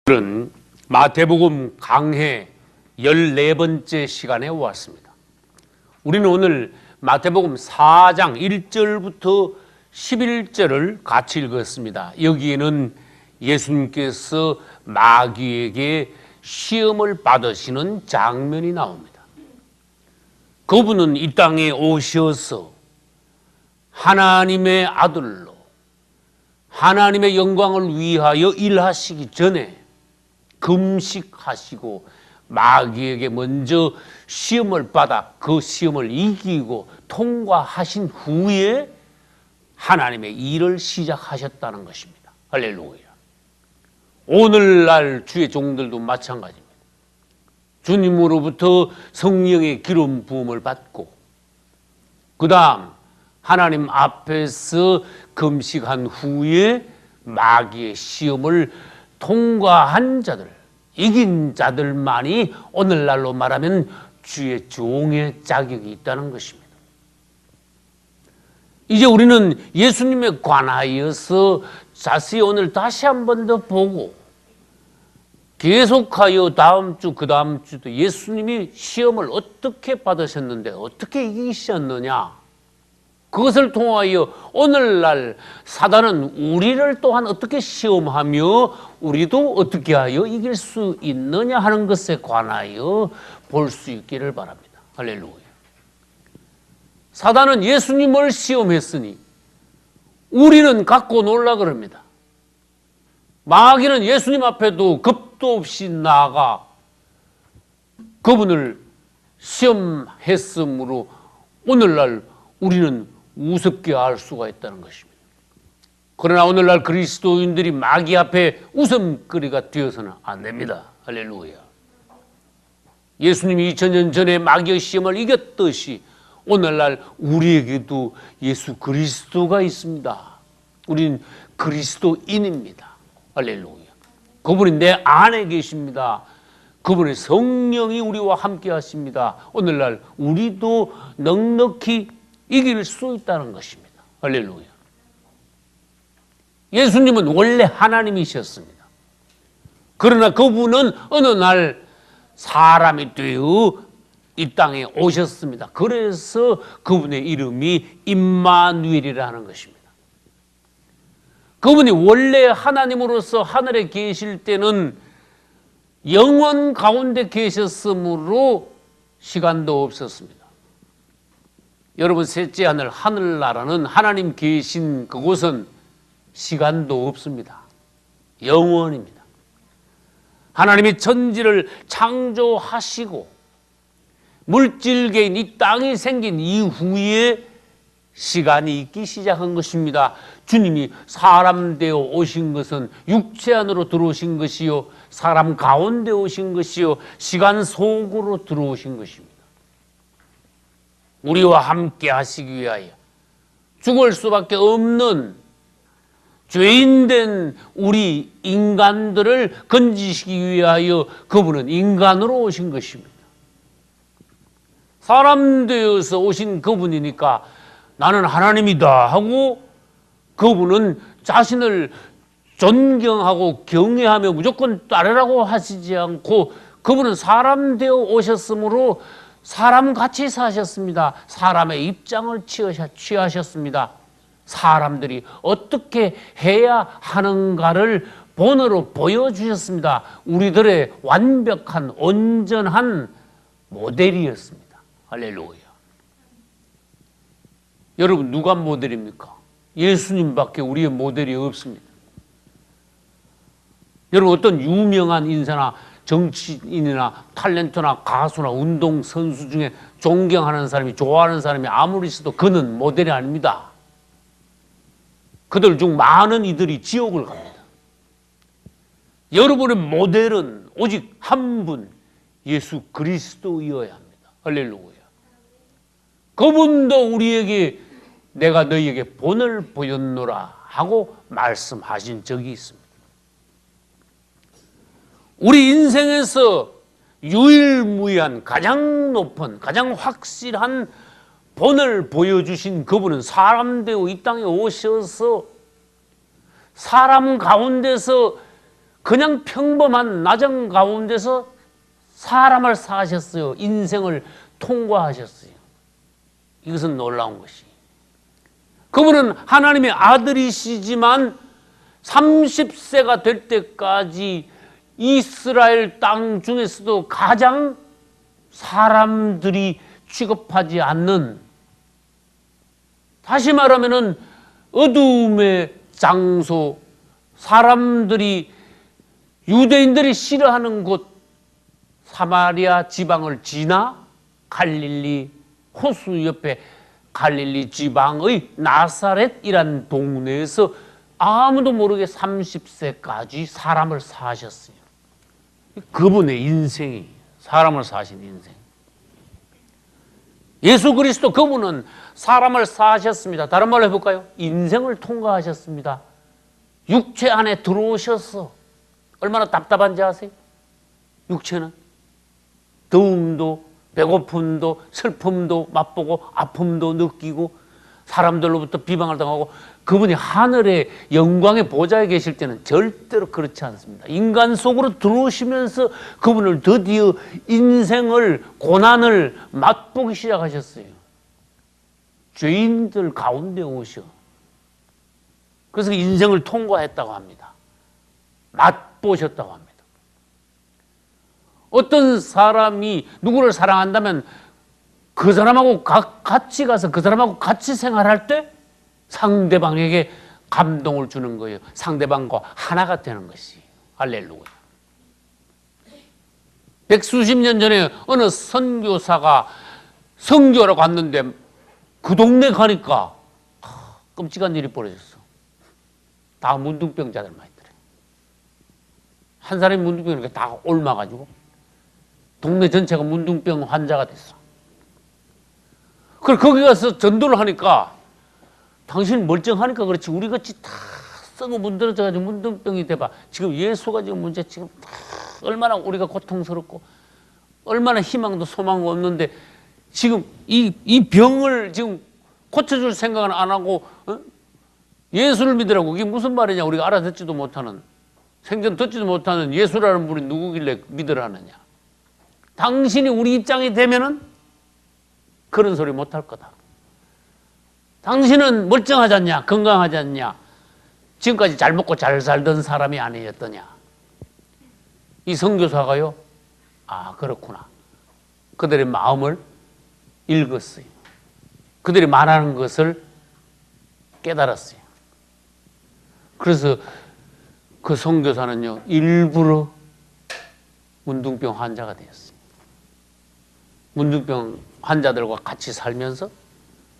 오늘은 마태복음 강해 14번째 시간에 왔습니다. 우리는 오늘 마태복음 4장 1절부터 11절을 같이 읽었습니다. 여기에는 예수님께서 마귀에게 시험을 받으시는 장면이 나옵니다. 그분은 이 땅에 오셔서 하나님의 아들로 하나님의 영광을 위하여 일하시기 전에 금식하시고 마귀에게 먼저 시험을 받아 그 시험을 이기고 통과하신 후에 하나님의 일을 시작하셨다는 것입니다. 할렐루야. 오늘날 주의 종들도 마찬가지입니다. 주님으로부터 성령의 기름 부음을 받고 그 다음 하나님 앞에서 금식한 후에 마귀의 시험을 통과한 자들, 이긴 자들만이 오늘날로 말하면 주의 종의 자격이 있다는 것입니다. 이제 우리는 예수님에 관하여서 자세히 오늘 다시 한 번 더 보고 계속하여 다음 주, 그 다음 주도 예수님이 시험을 어떻게 받으셨는데 어떻게 이기셨느냐, 그것을 통하여 오늘날 사단은 우리를 또한 어떻게 시험하며 우리도 어떻게 하여 이길 수 있느냐 하는 것에 관하여 볼 수 있기를 바랍니다. 할렐루야. 사단은 예수님을 시험했으니 우리는 갖고 놀라 그럽니다. 마귀는 예수님 앞에도 겁도 없이 나아가 그분을 시험했으므로 오늘날 우리는 우습게 알 수가 있다는 것입니다. 그러나 오늘날 그리스도인들이 마귀 앞에 웃음거리가 되어서는 안 됩니다. 할렐루야. 예수님이 2000년 전에 마귀의 시험을 이겼듯이 오늘날 우리에게도 예수 그리스도가 있습니다. 우린 그리스도인입니다. 할렐루야. 그분이 내 안에 계십니다. 그분의 성령이 우리와 함께 하십니다. 오늘날 우리도 넉넉히 이길 수 있다는 것입니다. 할렐루야. 예수님은 원래 하나님이셨습니다. 그러나 그분은 어느 날 사람이 되어 이 땅에 오셨습니다. 그래서 그분의 이름이 임마누엘이라는 것입니다. 그분이 원래 하나님으로서 하늘에 계실 때는 영원 가운데 계셨으므로 시간도 없었습니다. 여러분, 셋째 하늘 하늘나라는 하나님 계신 그곳은 시간도 없습니다. 영원입니다. 하나님이 천지를 창조하시고 물질계인 이 땅이 생긴 이후에 시간이 있기 시작한 것입니다. 주님이 사람 되어 오신 것은 육체 안으로 들어오신 것이요, 사람 가운데 오신 것이요, 시간 속으로 들어오신 것입니다. 우리와 함께 하시기 위하여 죽을 수밖에 없는 죄인된 우리 인간들을 건지시기 위하여 그분은 인간으로 오신 것입니다. 사람 되어서 오신 그분이니까 나는 하나님이다 하고 그분은 자신을 존경하고 경외하며 무조건 따르라고 하시지 않고 그분은 사람 되어 오셨으므로 사람같이 사셨습니다. 사람의 입장을 취하셨습니다. 사람들이 어떻게 해야 하는가를 본으로 보여주셨습니다. 우리들의 완벽한 온전한 모델이었습니다. 할렐루야. 여러분, 누가 모델입니까? 예수님밖에 우리의 모델이 없습니다. 여러분, 어떤 유명한 인사나 정치인이나 탤런트나 가수나 운동선수 중에 존경하는 사람이, 좋아하는 사람이 아무리 있어도 그는 모델이 아닙니다. 그들 중 많은 이들이 지옥을 갑니다. 여러분의 모델은 오직 한 분, 예수 그리스도이어야 합니다. 할렐루야. 그분도 우리에게 내가 너희에게 본을 보였노라 하고 말씀하신 적이 있습니다. 우리 인생에서 유일무이한 가장 높은, 가장 확실한 본을 보여주신 그분은 사람 되어 이 땅에 오셔서 사람 가운데서 그냥 평범한 나정 가운데서 사람을 사셨어요. 인생을 통과하셨어요. 이것은 놀라운 것이. 그분은 하나님의 아들이시지만 30세가 될 때까지 이스라엘 땅 중에서도 가장 사람들이 취급하지 않는, 다시 말하면 어두움의 장소, 사람들이, 유대인들이 싫어하는 곳, 사마리아 지방을 지나 갈릴리 호수 옆에 갈릴리 지방의 나사렛이란 동네에서 아무도 모르게 30세까지 사람을 사셨어요. 그분의 인생이 사람을 사신 인생. 예수 그리스도 그분은 사람을 사셨습니다. 다른 말로 해볼까요? 인생을 통과하셨습니다. 육체 안에 들어오셔서 얼마나 답답한지 아세요? 육체는 더움도 배고픔도 슬픔도 맛보고 아픔도 느끼고 사람들로부터 비방을 당하고, 그분이 하늘의 영광의 보좌에 계실 때는 절대로 그렇지 않습니다. 인간 속으로 들어오시면서 그분을 드디어 인생을, 고난을 맛보기 시작하셨어요. 죄인들 가운데 오셔. 그래서 인생을 통과했다고 합니다. 맛보셨다고 합니다. 어떤 사람이 누구를 사랑한다면 그 사람하고 같이 가서 그 사람하고 같이 생활할 때 상대방에게 감동을 주는 거예요. 상대방과 하나가 되는 것이. 할렐루야. 백수십 년 전에 어느 선교사가 선교하러 갔는데 그 동네 가니까 끔찍한 일이 벌어졌어. 다 문둥병자들만 있더래. 한 사람이 문둥병이니까 다 옮아가지고 동네 전체가 문둥병 환자가 됐어. 그래서 거기 가서 전도를 하니까, 당신 멀쩡하니까 그렇지 우리같이 다 썩어 문드러져가지고 문둥병이 돼봐. 지금 예수가 지금 문제, 지금 얼마나 우리가 고통스럽고 얼마나 희망도 소망도 없는데 지금 이 병을 지금 고쳐줄 생각은 안 하고 예수를 믿으라고. 이게 무슨 말이냐. 우리가 알아듣지도 못하는, 생전 듣지도 못하는 예수라는 분이 누구길래 믿으라느냐. 당신이 우리 입장이 되면은 그런 소리 못할 거다. 당신은 멀쩡하지 않냐, 건강하지 않냐, 지금까지 잘 먹고 잘 살던 사람이 아니었더냐. 이 선교사가요, 아 그렇구나. 그들의 마음을 읽었어요. 그들이 말하는 것을 깨달았어요. 그래서 그 선교사는요, 일부러 문둥병 환자가 되었어요. 문둥병 환자들과 같이 살면서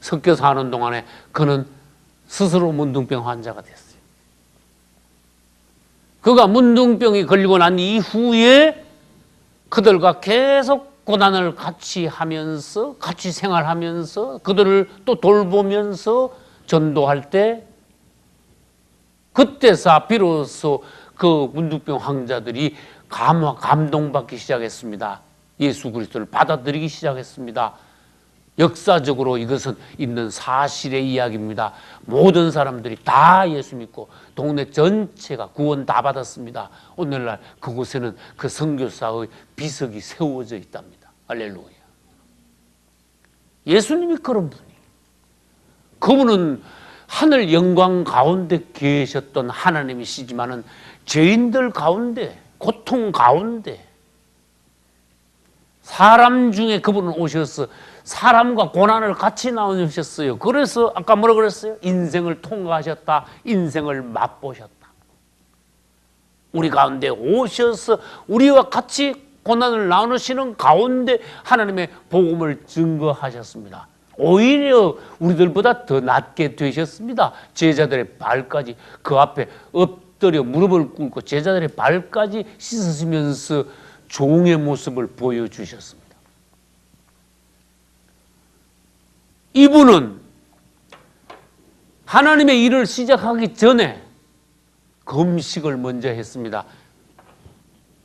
섞여 사는 동안에 그는 스스로 문둥병 환자가 됐어요. 그가 문둥병이 걸리고 난 이후에 그들과 계속 고난을 같이 하면서, 같이 생활하면서, 그들을 또 돌보면서 전도할 때, 그때서 비로소 그 문둥병 환자들이 감동받기 시작했습니다. 예수 그리스도를 받아들이기 시작했습니다. 역사적으로 이것은 있는 사실의 이야기입니다. 모든 사람들이 다 예수 믿고 동네 전체가 구원 다 받았습니다. 오늘날 그곳에는 그 선교사의 비석이 세워져 있답니다. 할렐루야. 예수님이 그런 분이, 그분은 하늘 영광 가운데 계셨던 하나님이시지만은 죄인들 가운데, 고통 가운데 사람 중에 그분은 오셔서 사람과 고난을 같이 나누셨어요. 그래서 아까 뭐라 그랬어요? 인생을 통과하셨다. 인생을 맛보셨다. 우리 가운데 오셔서 우리와 같이 고난을 나누시는 가운데 하나님의 복음을 증거하셨습니다. 오히려 우리들보다 더 낫게 되셨습니다. 제자들의 발까지 그 앞에 엎드려 무릎을 꿇고 제자들의 발까지 씻으시면서 종의 모습을 보여주셨습니다. 이분은 하나님의 일을 시작하기 전에 금식을 먼저 했습니다.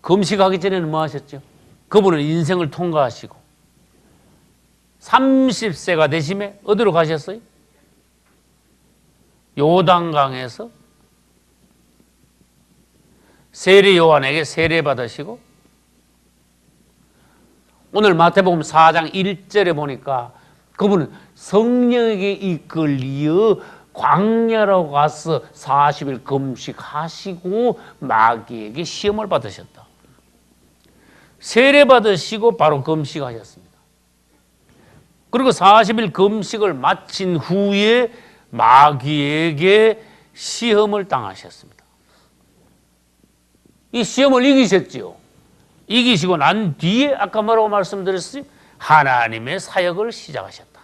금식하기 전에는 뭐 하셨죠? 그분은 인생을 통과하시고 30세가 되심에 어디로 가셨어요? 요단강에서 세례 요한에게 세례 받으시고, 오늘 마태복음 4장 1절에 보니까 그분은 성령에게 이끌려 광야로 가서 40일 금식하시고 마귀에게 시험을 받으셨다. 세례 받으시고 바로 금식하셨습니다. 그리고 40일 금식을 마친 후에 마귀에게 시험을 당하셨습니다. 이 시험을 이기셨지요. 이기시고 난 뒤에 아까 뭐라고 말씀드렸어요? 하나님의 사역을 시작하셨다.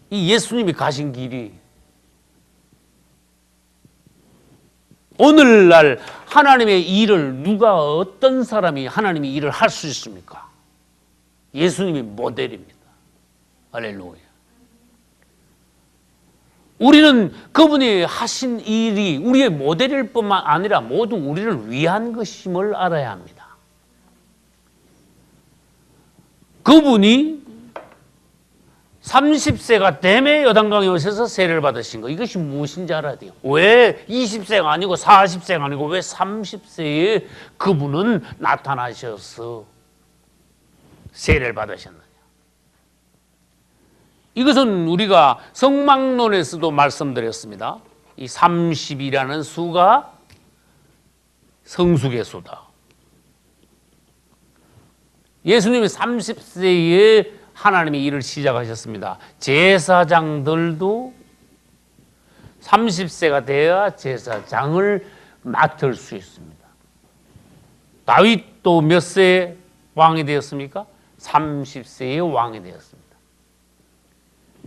이 예수님이 가신 길이 오늘날 하나님의 일을 누가 어떤 사람이 하나님의 일을 할 수 있습니까? 예수님이 모델입니다. 할렐루야. 우리는 그분이 하신 일이 우리의 모델일 뿐만 아니라 모두 우리를 위한 것임을 알아야 합니다. 그분이 30세가 되매 요단강에 오셔서 세례를 받으신 거, 이것이 무엇인지 알아야 돼요. 왜 20세가 아니고 40세가 아니고 왜 30세에 그분은 나타나셔서 세례를 받으셨느냐. 이것은 우리가 성막론에서도 말씀드렸습니다. 이 30이라는 수가 성숙의 수다. 예수님이 30세에 하나님의 일을 시작하셨습니다. 제사장들도 30세가 되어야 제사장을 맡을 수 있습니다. 다윗도 몇 세에 왕이 되었습니까? 30세에 왕이 되었습니다.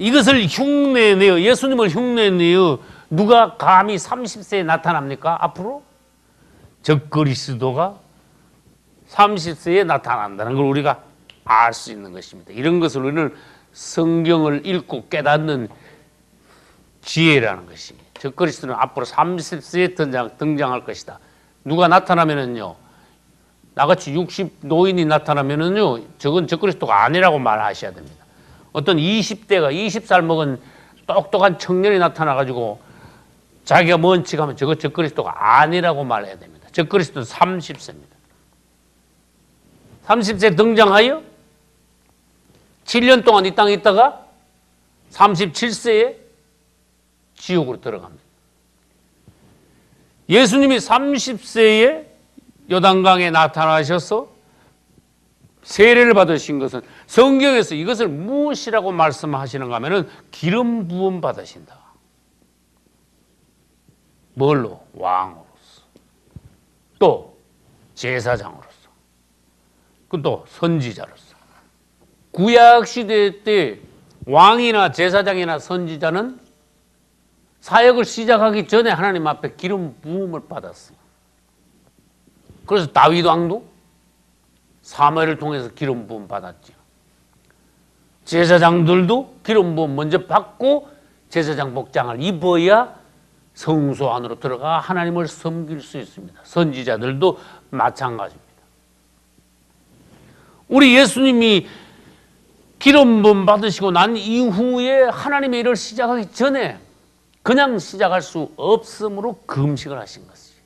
이것을 흉내내어, 예수님을 흉내내어 누가 감히 30세에 나타납니까? 앞으로? 적그리스도가 30세에 나타난다는 걸 우리가 알 수 있는 것입니다. 이런 것을 우리는 성경을 읽고 깨닫는 지혜라는 것이, 적그리스도는 앞으로 30세에 등장할 것이다. 누가 나타나면은요, 나같이 60 노인이 나타나면은요, 저건 적그리스도가 아니라고 말하셔야 됩니다. 어떤 20대가 20살 먹은 똑똑한 청년이 나타나가지고 자기가 뭔 척하면 저거 적그리스도가 아니라고 말해야 됩니다. 적그리스도는 30세입니다. 30세 등장하여 7년 동안 이 땅에 있다가 37세에 지옥으로 들어갑니다. 예수님이 30세에 요단강에 나타나셔서 세례를 받으신 것은 성경에서 이것을 무엇이라고 말씀하시는가 하면은 기름 부음 받으신다. 뭘로? 왕으로서. 또 제사장으로서. 또 선지자로서. 구약 시대 때 왕이나 제사장이나 선지자는 사역을 시작하기 전에 하나님 앞에 기름 부음을 받았어요. 그래서 다윗 왕도 사무엘을 통해서 기름 부음 받았죠. 제사장들도 기름 부음 먼저 받고 제사장 복장을 입어야 성소 안으로 들어가 하나님을 섬길 수 있습니다. 선지자들도 마찬가지입니다. 우리 예수님이 기름 부음 받으시고 난 이후에 하나님의 일을 시작하기 전에 그냥 시작할 수 없으므로 금식을 하신 것이죠.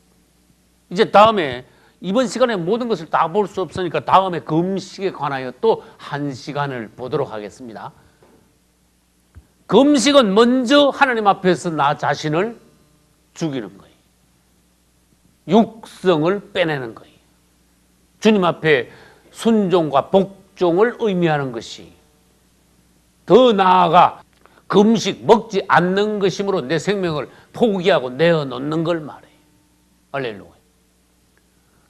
이제 다음에 이번 시간에 모든 것을 다 볼 수 없으니까 다음에 금식에 관하여 또 1시간을 보도록 하겠습니다. 금식은 먼저 하나님 앞에서 나 자신을 죽이는 거예요. 육성을 빼내는 거예요. 주님 앞에 순종과 복종을 의미하는 것이, 더 나아가 금식 먹지 않는 것이므로 내 생명을 포기하고 내어놓는 걸 말해요. 할렐루야.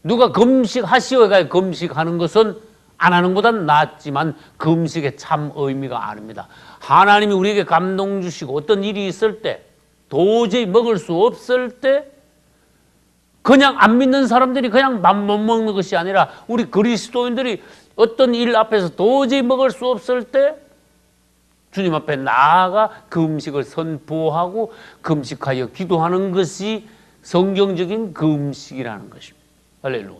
누가 금식하시오가 금식하는 것은 안 하는 것보다는 낫지만 금식의 참 의미가 아닙니다. 하나님이 우리에게 감동 주시고 어떤 일이 있을 때, 도저히 먹을 수 없을 때, 그냥 안 믿는 사람들이 그냥 밥 못 먹는 것이 아니라 우리 그리스도인들이 어떤 일 앞에서 도저히 먹을 수 없을 때 주님 앞에 나아가 금식을 선포하고 금식하여 기도하는 것이 성경적인 금식이라는 것입니다. 할렐루야.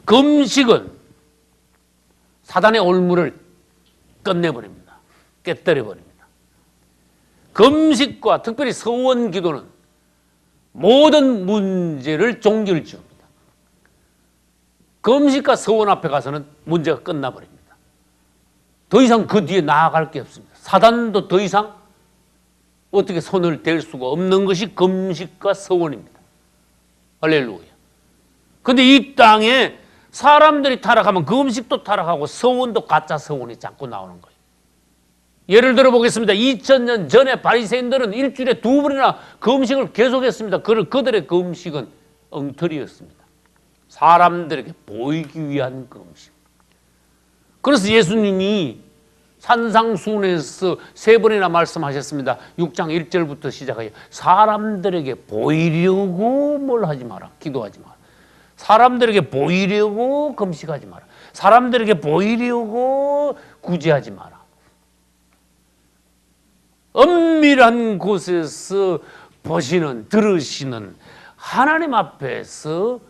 금식은 사단의 올무를 끝내버립니다. 깨뜨려버립니다. 금식과 특별히 서원 기도는 모든 문제를 종결 지읍니다. 금식과 서원 앞에 가서는 문제가 끝나버립니다. 더 이상 그 뒤에 나아갈 게 없습니다. 사단도 더 이상 어떻게 손을 댈 수가 없는 것이 금식과 서원입니다. 할렐루야. 근데 이 땅에 사람들이 타락하면 금식도 타락하고 서원도 가짜 서원이 자꾸 나오는 거예요. 예를 들어 보겠습니다. 2000년 전에 바리새인들은 일주일에 2번이나 금식을 계속했습니다. 그들의 금식은 엉터리였습니다. 사람들에게 보이기 위한 금식. 그래서 예수님이 산상수훈에서 3번이나 말씀하셨습니다. 6장 1절부터 시작하여 사람들에게 보이려고 뭘 하지 마라. 기도하지 마라. 사람들에게 보이려고 금식하지 마라. 사람들에게 보이려고 구제하지 마라. 은밀한 곳에서 보시는, 들으시는 하나님 앞에서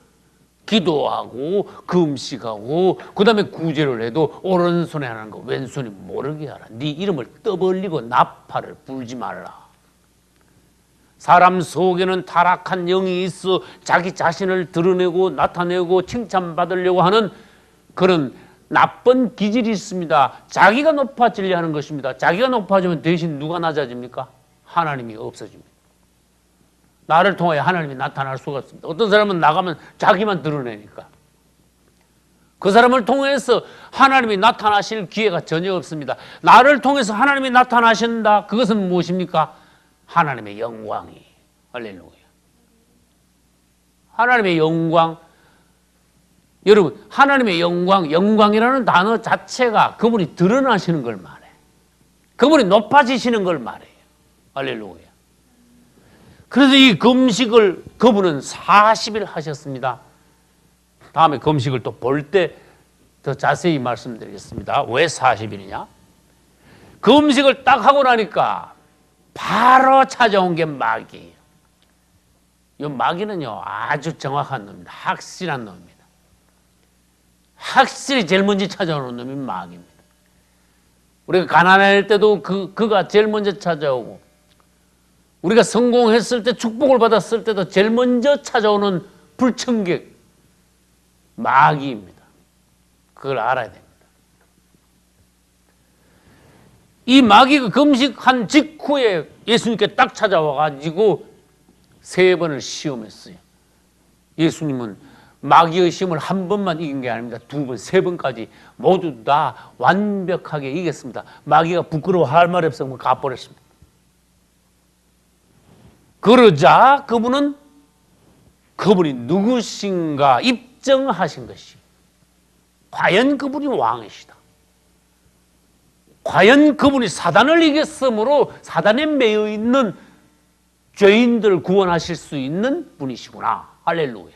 기도하고 금식하고 그 다음에 구제를 해도 오른손에 하는 거 왼손이 모르게 하라. 네 이름을 떠벌리고 나팔을 불지 말라. 사람 속에는 타락한 영이 있어 자기 자신을 드러내고 나타내고 칭찬받으려고 하는 그런 나쁜 기질이 있습니다. 자기가 높아지려 하는 것입니다. 자기가 높아지면 대신 누가 낮아집니까? 하나님이 없어집니다. 나를 통하여 하나님이 나타날 수가 없습니다. 어떤 사람은 나가면 자기만 드러내니까. 그 사람을 통해서 하나님이 나타나실 기회가 전혀 없습니다. 나를 통해서 하나님이 나타나신다. 그것은 무엇입니까? 하나님의 영광이. 할렐루야. 하나님의 영광. 여러분, 하나님의 영광, 영광이라는 단어 자체가 그분이 드러나시는 걸 말해. 그분이 높아지시는 걸 말해요. 할렐루야. 그래서 이 금식을 그분은 40일 하셨습니다. 다음에 금식을 또 볼 때 더 자세히 말씀드리겠습니다. 왜 40일이냐? 금식을 딱 하고 나니까 바로 찾아온 게 마귀예요. 이 마귀는요, 아주 정확한 놈입니다. 확실한 놈입니다. 확실히 제일 먼저 찾아오는 놈이 마귀입니다. 우리가 가난할 때도 그가 제일 먼저 찾아오고, 우리가 성공했을 때 축복을 받았을 때도 제일 먼저 찾아오는 불청객 마귀입니다. 그걸 알아야 됩니다. 이 마귀가 금식한 직후에 예수님께 딱 찾아와가지고 3번을 시험했어요. 예수님은 마귀의 시험을 한 번만 이긴 게 아닙니다. 2번, 3번까지 모두 다 완벽하게 이겼습니다. 마귀가 부끄러워할 말이 없으면 가버렸습니다. 그러자 그분이 누구신가 입증하신 것이, 과연 그분이 왕이시다. 과연 그분이 사단을 이겼으므로 사단에 매여 있는 죄인들을 구원하실 수 있는 분이시구나. 할렐루야.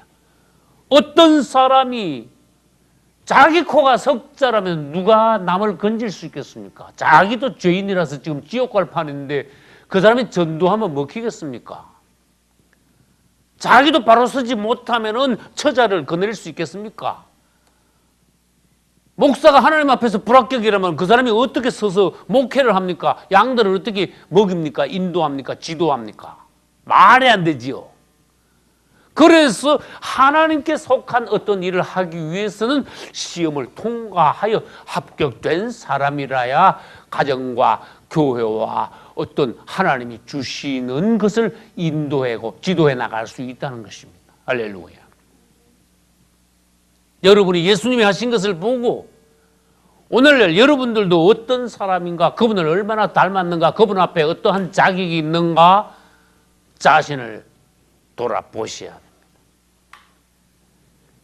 어떤 사람이 자기 코가 석자라면 누가 남을 건질 수 있겠습니까? 자기도 죄인이라서 지금 지옥 갈 판인데 그 사람이 전도하면 먹히겠습니까? 자기도 바로 서지 못하면은 처자를 거느릴 수 있겠습니까? 목사가 하나님 앞에서 불합격이라면 그 사람이 어떻게 서서 목회를 합니까? 양들을 어떻게 먹입니까? 인도합니까? 지도합니까? 말이 안 되지요. 그래서 하나님께 속한 어떤 일을 하기 위해서는 시험을 통과하여 합격된 사람이라야 가정과 교회와 어떤 하나님이 주시는 것을 인도하고 지도해 나갈 수 있다는 것입니다. 할렐루야. 여러분이 예수님이 하신 것을 보고 오늘날 여러분들도 어떤 사람인가, 그분을 얼마나 닮았는가, 그분 앞에 어떠한 자격이 있는가 자신을 돌아보셔야 됩니다.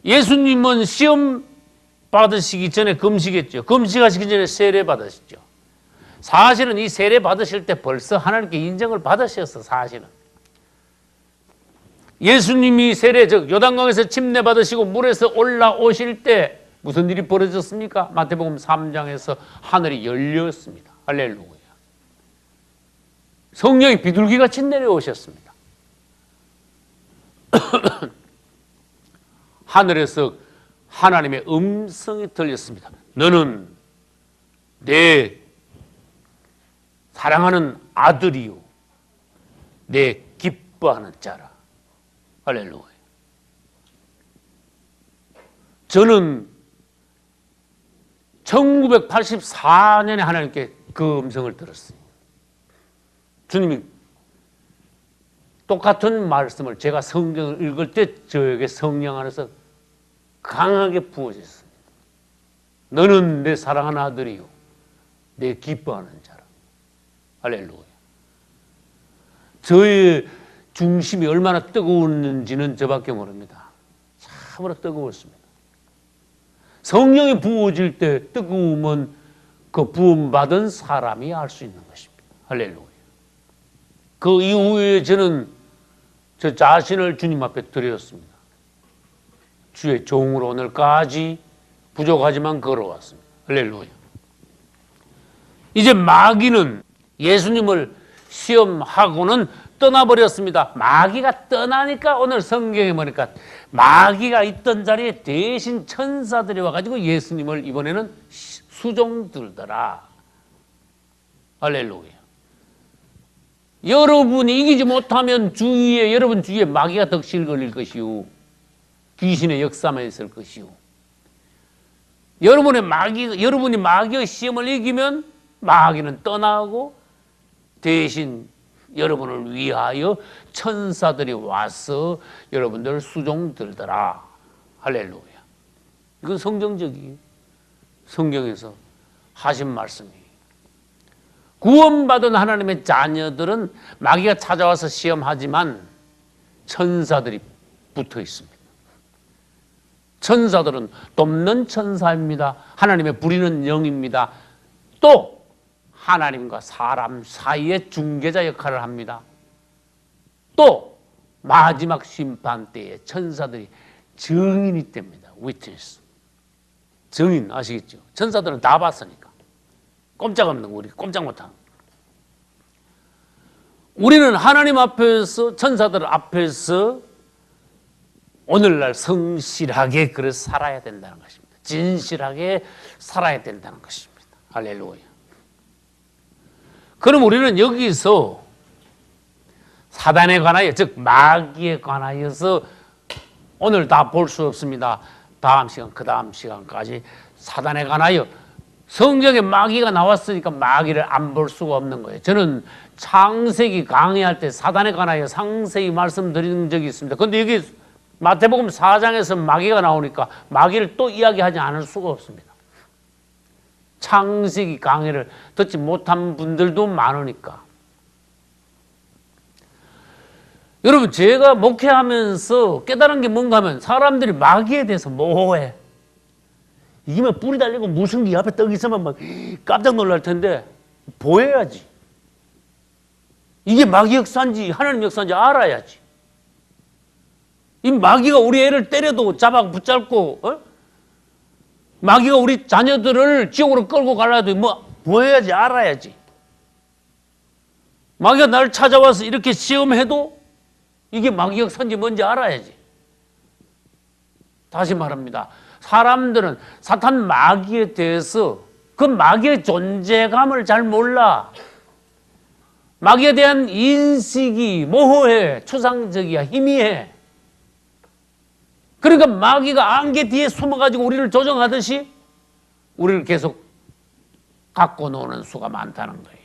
예수님은 시험 받으시기 전에 금식했죠. 금식하시기 전에 세례 받으셨죠. 사실은 이 세례 받으실 때 벌써 하나님께 인정을 받으셨어. 사실은 예수님이 세례, 즉 요단강에서 침례 받으시고 물에서 올라오실 때 무슨 일이 벌어졌습니까? 마태복음 3장에서 하늘이 열렸습니다. 할렐루야. 성령이 비둘기같이 내려오셨습니다. 하늘에서 하나님의 음성이 들렸습니다. 너는 내 사랑하는 아들이요 내 기뻐하는 자라. 할렐루야. 저는 1984년에 하나님께 그 음성을 들었어요. 주님이 똑같은 말씀을 제가 성경을 읽을 때 저에게 성령 안에서 강하게 부어졌습니다. 너는 내 사랑하는 아들이요 내 기뻐하는 자라. 할렐루야. 저의 중심이 얼마나 뜨거웠는지는 저밖에 모릅니다. 참으로 뜨거웠습니다. 성령이 부어질 때 뜨거움은 그 부음받은 사람이 알 수 있는 것입니다. 할렐루야. 그 이후에 저는 저 자신을 주님 앞에 드렸습니다. 주의 종으로 오늘까지 부족하지만 걸어왔습니다. 할렐루야. 이제 마귀는 예수님을 시험하고는 떠나버렸습니다. 마귀가 떠나니까 오늘 성경에 보니까 마귀가 있던 자리에 대신 천사들이 와가지고 예수님을 이번에는 수종 들더라. 할렐루야. 여러분이 이기지 못하면 여러분 주위에 마귀가 덕실 걸릴 것이요. 귀신의 역사만 있을 것이요. 여러분이 마귀의 시험을 이기면 마귀는 떠나고 대신 여러분을 위하여 천사들이 와서 여러분들 수종 들더라. 할렐루야. 이건 성경적이에요. 성경에서 하신 말씀이에요. 구원받은 하나님의 자녀들은 마귀가 찾아와서 시험하지만 천사들이 붙어 있습니다. 천사들은 돕는 천사입니다. 하나님의 부리는 영입니다. 또 하나님과 사람 사이의 중개자 역할을 합니다. 또 마지막 심판 때에 천사들이 증인이 됩니다. witness. 증인 아시겠죠? 천사들은 다 봤으니까. 꼼짝없는 거 우리 꼼짝 못하는 거. 우리는 하나님 앞에서 천사들 앞에서 오늘날 성실하게 그래 살아야 된다는 것입니다. 진실하게 살아야 된다는 것입니다. 할렐루야. 그럼 우리는 여기서 사단에 관하여 즉 마귀에 관하여서 오늘 다 볼 수 없습니다. 다음 시간 그 다음 시간까지 사단에 관하여 성경에 마귀가 나왔으니까 마귀를 안 볼 수가 없는 거예요. 저는 창세기 강의할 때 사단에 관하여 상세히 말씀드린 적이 있습니다. 그런데 여기 마태복음 4장에서 마귀가 나오니까 마귀를 또 이야기하지 않을 수가 없습니다. 창세기 강의를 듣지 못한 분들도 많으니까. 여러분 제가 목회하면서 깨달은 게 뭔가 하면 사람들이 마귀에 대해서 모호해. 이게 막 뿔이 달리고 무슨 게 앞에 떡 있으면 막 깜짝 놀랄 텐데 보여야지. 이게 마귀 역사인지 하나님 역사인지 알아야지. 이 마귀가 우리 애를 때려도 잡아 붙잡고 마귀가 우리 자녀들을 지옥으로 끌고 가려도 뭐 보여야지 알아야지. 마귀가 나를 찾아와서 이렇게 시험해도 이게 마귀 역사인지 뭔지 알아야지. 다시 말합니다. 사람들은 사탄 마귀에 대해서 그 마귀의 존재감을 잘 몰라. 마귀에 대한 인식이 모호해. 추상적이야. 희미해. 그러니까 마귀가 안개 뒤에 숨어가지고 우리를 조종하듯이 우리를 계속 갖고 노는 수가 많다는 거예요.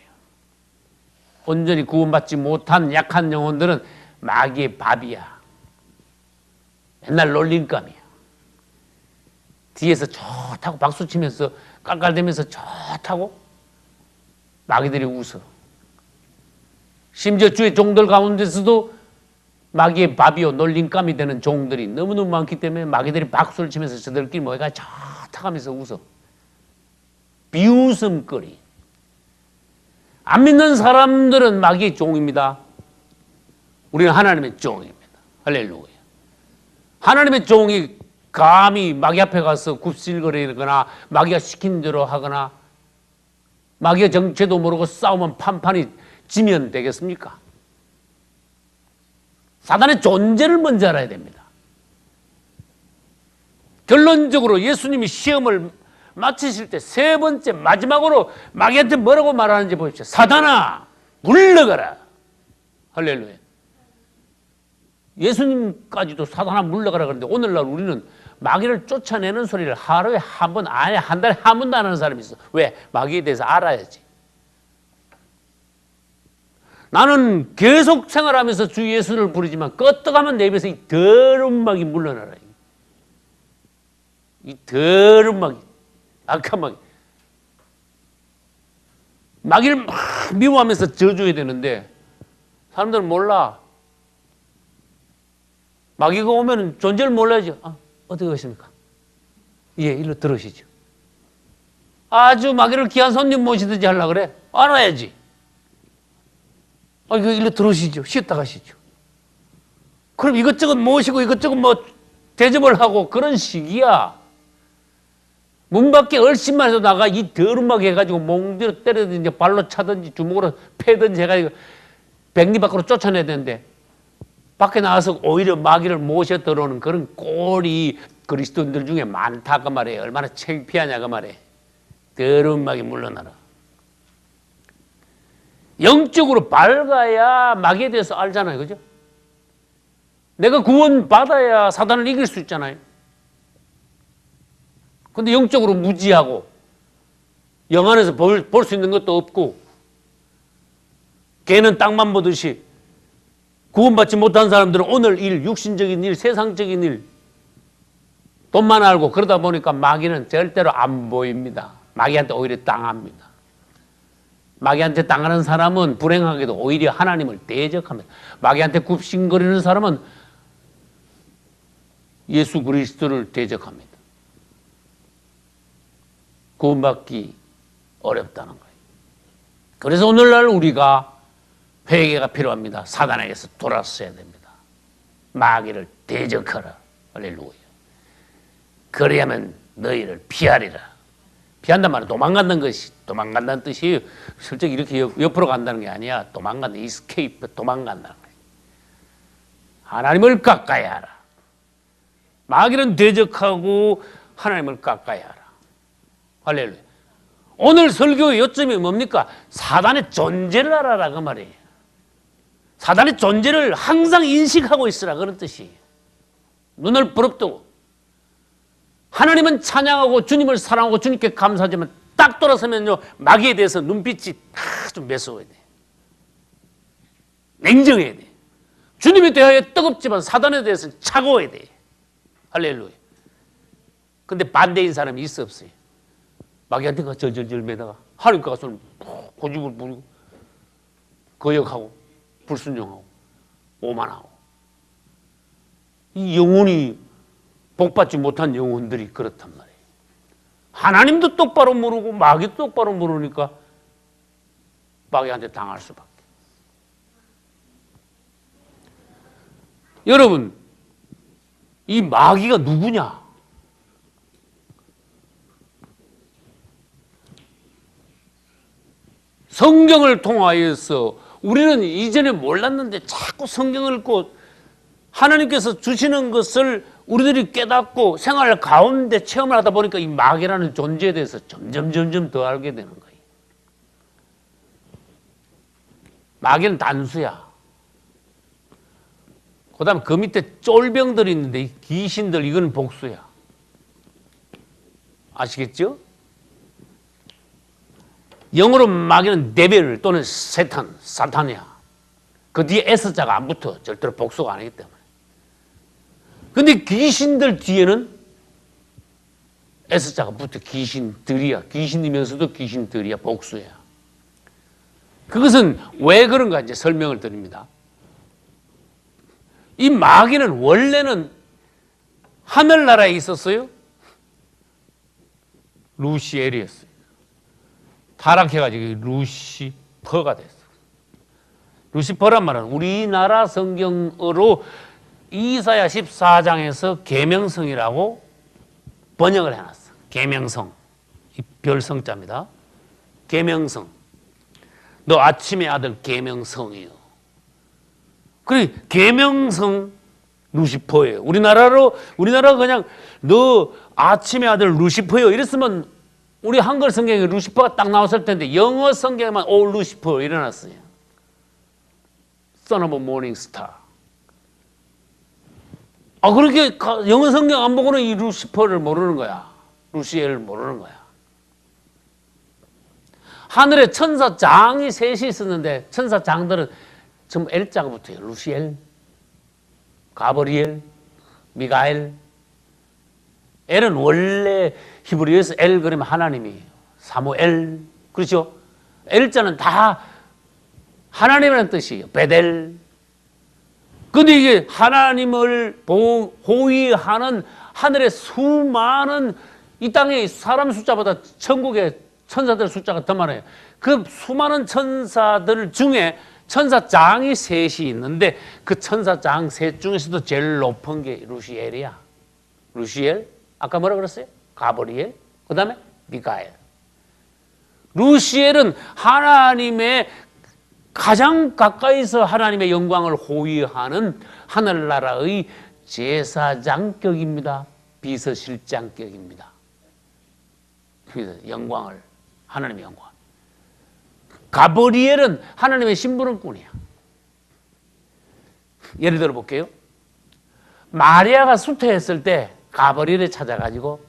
온전히 구원받지 못한 약한 영혼들은 마귀의 밥이야. 맨날 놀림감이야. 뒤에서 좋다고 박수치면서 깔깔대면서 좋다고 마귀들이 웃어. 심지어 주의 종들 가운데서도 마귀의 밥이요 놀림감이 되는 종들이 너무너무 많기 때문에 마귀들이 박수를 치면서 저들끼리 모여가 좋다고 하면서 웃어. 비웃음거리. 안 믿는 사람들은 마귀의 종입니다. 우리는 하나님의 종입니다. 할렐루야. 하나님의 종이 감히 마귀 앞에 가서 굽실거리거나 마귀가 시킨 대로 하거나 마귀의 정체도 모르고 싸우면 판판이 지면 되겠습니까? 사단의 존재를 먼저 알아야 됩니다. 결론적으로 예수님이 시험을 마치실 때 세 번째 마지막으로 마귀한테 뭐라고 말하는지 보십시오. 사단아 물러가라. 할렐루야. 예수님까지도 사단아 물러가라 그러는데 오늘날 우리는 마귀를 쫓아내는 소리를 하루에 한 번, 아니 한 달에 한 번도 안 하는 사람이 있어. 왜? 마귀에 대해서 알아야지. 나는 계속 생활하면서 주 예수를 부르지만 껐떡하면 내 입에서 이 더러운 마귀 물러나라. 이 더러운 마귀, 악한 마귀. 마귀를 막 미워하면서 저주해야 되는데 사람들은 몰라. 마귀가 오면 존재를 몰라야죠. 어떻게 하십니까? 예, 일로 들어오시죠. 아주 마귀를 귀한 손님 모시든지 하려고 그래. 알아야지. 일로 들어오시죠. 쉬었다 가시죠. 그럼 이것저것 모시고 이것저것 뭐 대접을 하고 그런 식이야. 문 밖에 얼씬만 해도 나가 이 더러운 마귀 해가지고 몽디로 때리든지 발로 차든지 주먹으로 패든지 해가지고 백리 밖으로 쫓아내야 되는데 밖에 나와서 오히려 마귀를 모셔 들어오는 그런 꼴이 그리스도인들 중에 많다고 말이에요. 얼마나 창피하냐고 말이에요. 더러운 마귀 물러나라. 영적으로 밝아야 마귀에 대해서 알잖아요. 그죠? 내가 구원 받아야 사단을 이길 수 있잖아요. 근데 영적으로 무지하고 영 안에서 볼 수 있는 것도 없고 개는 땅만 보듯이 구원받지 못한 사람들은 오늘 일, 육신적인 일, 세상적인 일 돈만 알고 그러다 보니까 마귀는 절대로 안 보입니다. 마귀한테 오히려 당합니다. 마귀한테 당하는 사람은 불행하게도 오히려 하나님을 대적합니다. 마귀한테 굽신거리는 사람은 예수 그리스도를 대적합니다. 구원받기 어렵다는 거예요. 그래서 오늘날 우리가 회개가 필요합니다. 사단에게서 돌아서야 됩니다. 마귀를 대적하라. 할렐루야. 그래야만 너희를 피하리라. 피한단 말은 도망간다는 것이, 도망간다는 뜻이 실제 이렇게 옆으로 간다는 게 아니야. 도망간다. 이스케이프, 도망간다는 거예요. 하나님을 가까이 하라. 마귀는 대적하고 하나님을 가까이 하라. 할렐루야. 오늘 설교의 요점이 뭡니까? 사단의 존재를 알아라 그 말이에요. 사단의 존재를 항상 인식하고 있으라 그런 뜻이에요. 눈을 부릅뜨고 하나님은 찬양하고 주님을 사랑하고 주님께 감사하지만 딱 돌아서면요 마귀에 대해서 눈빛이 다 좀 매서워야 돼. 냉정해야 돼. 주님에 대하여 뜨겁지만 사단에 대해서는 차가워야 돼. 할렐루야. 근데 반대인 사람이 있어 없어요? 마귀한테 가 절절절 매다가 하나님께 가서는 고집을 부리고 거역하고 불순종하고 오만하고 이 영혼이 복받지 못한 영혼들이 그렇단 말이에요. 하나님도 똑바로 모르고 마귀도 똑바로 모르니까 마귀한테 당할 수밖에. 여러분, 이 마귀가 누구냐? 성경을 통하여서 우리는 이전에 몰랐는데 자꾸 성경을 읽고 하나님께서 주시는 것을 우리들이 깨닫고 생활 가운데 체험을 하다 보니까 이 마귀라는 존재에 대해서 점점 더 알게 되는 거예요. 마귀는 단수야. 그 다음에 그 밑에 쫄병들이 있는데 이 귀신들 이건 복수야. 아시겠죠? 영어로 마귀는 데빌 또는 세탄, 사탄이야. 그 뒤에 S자가 안 붙어. 절대로 복수가 아니기 때문에. 근데 귀신들 뒤에는 S자가 붙어. 귀신들이야. 귀신이면서도 귀신들이야. 복수야. 그것은 왜 그런가 이제 설명을 드립니다. 이 마귀는 원래는 하늘나라에 있었어요. 루시엘이었어요. 타락해가지고 루시퍼가 됐어. 루시퍼란 말은 우리나라 성경어로 이사야 14장에서 계명성이라고 번역을 해놨어. 계명성. 이 별성자입니다. 계명성. 너 아침의 아들 계명성이요. 그래 계명성 루시퍼예요. 우리나라 그냥 너 아침의 아들 루시퍼요. 이랬으면 우리 한글 성경에 루시퍼가 딱 나왔을 텐데 영어 성경에만 오 루시퍼 일어났어요. Son of a morning star. 그렇게 영어 성경 안 보고는 이 루시퍼를 모르는 거야. 루시엘을 모르는 거야. 하늘에 천사장이 셋이 있었는데 천사장들은 전부 L자가 붙어요. 루시엘, 가브리엘, 미가엘. L은 원래 히브리어에서 L 그러면 하나님이에요. 사무엘. 그렇죠? L자는 다 하나님이라는 뜻이에요. 베델. 근데 이게 하나님을 호위하는 하늘의 수많은, 이 땅의 사람 숫자보다 천국의 천사들 숫자가 더 많아요. 그 수많은 천사들 중에 천사장이 셋이 있는데 그 천사장 셋 중에서도 제일 높은 게 루시엘이야. 루시엘, 아까 뭐라 그랬어요? 가브리엘, 그 다음에 미가엘. 루시엘은 하나님의 가장 가까이서 하나님의 영광을 호위하는 하늘나라의 제사장격입니다. 비서실장격입니다. 영광을, 하나님의 영광. 가브리엘은 하나님의 심부름꾼이야. 예를 들어 볼게요. 마리아가 수태했을 때 가브리엘이 찾아가지고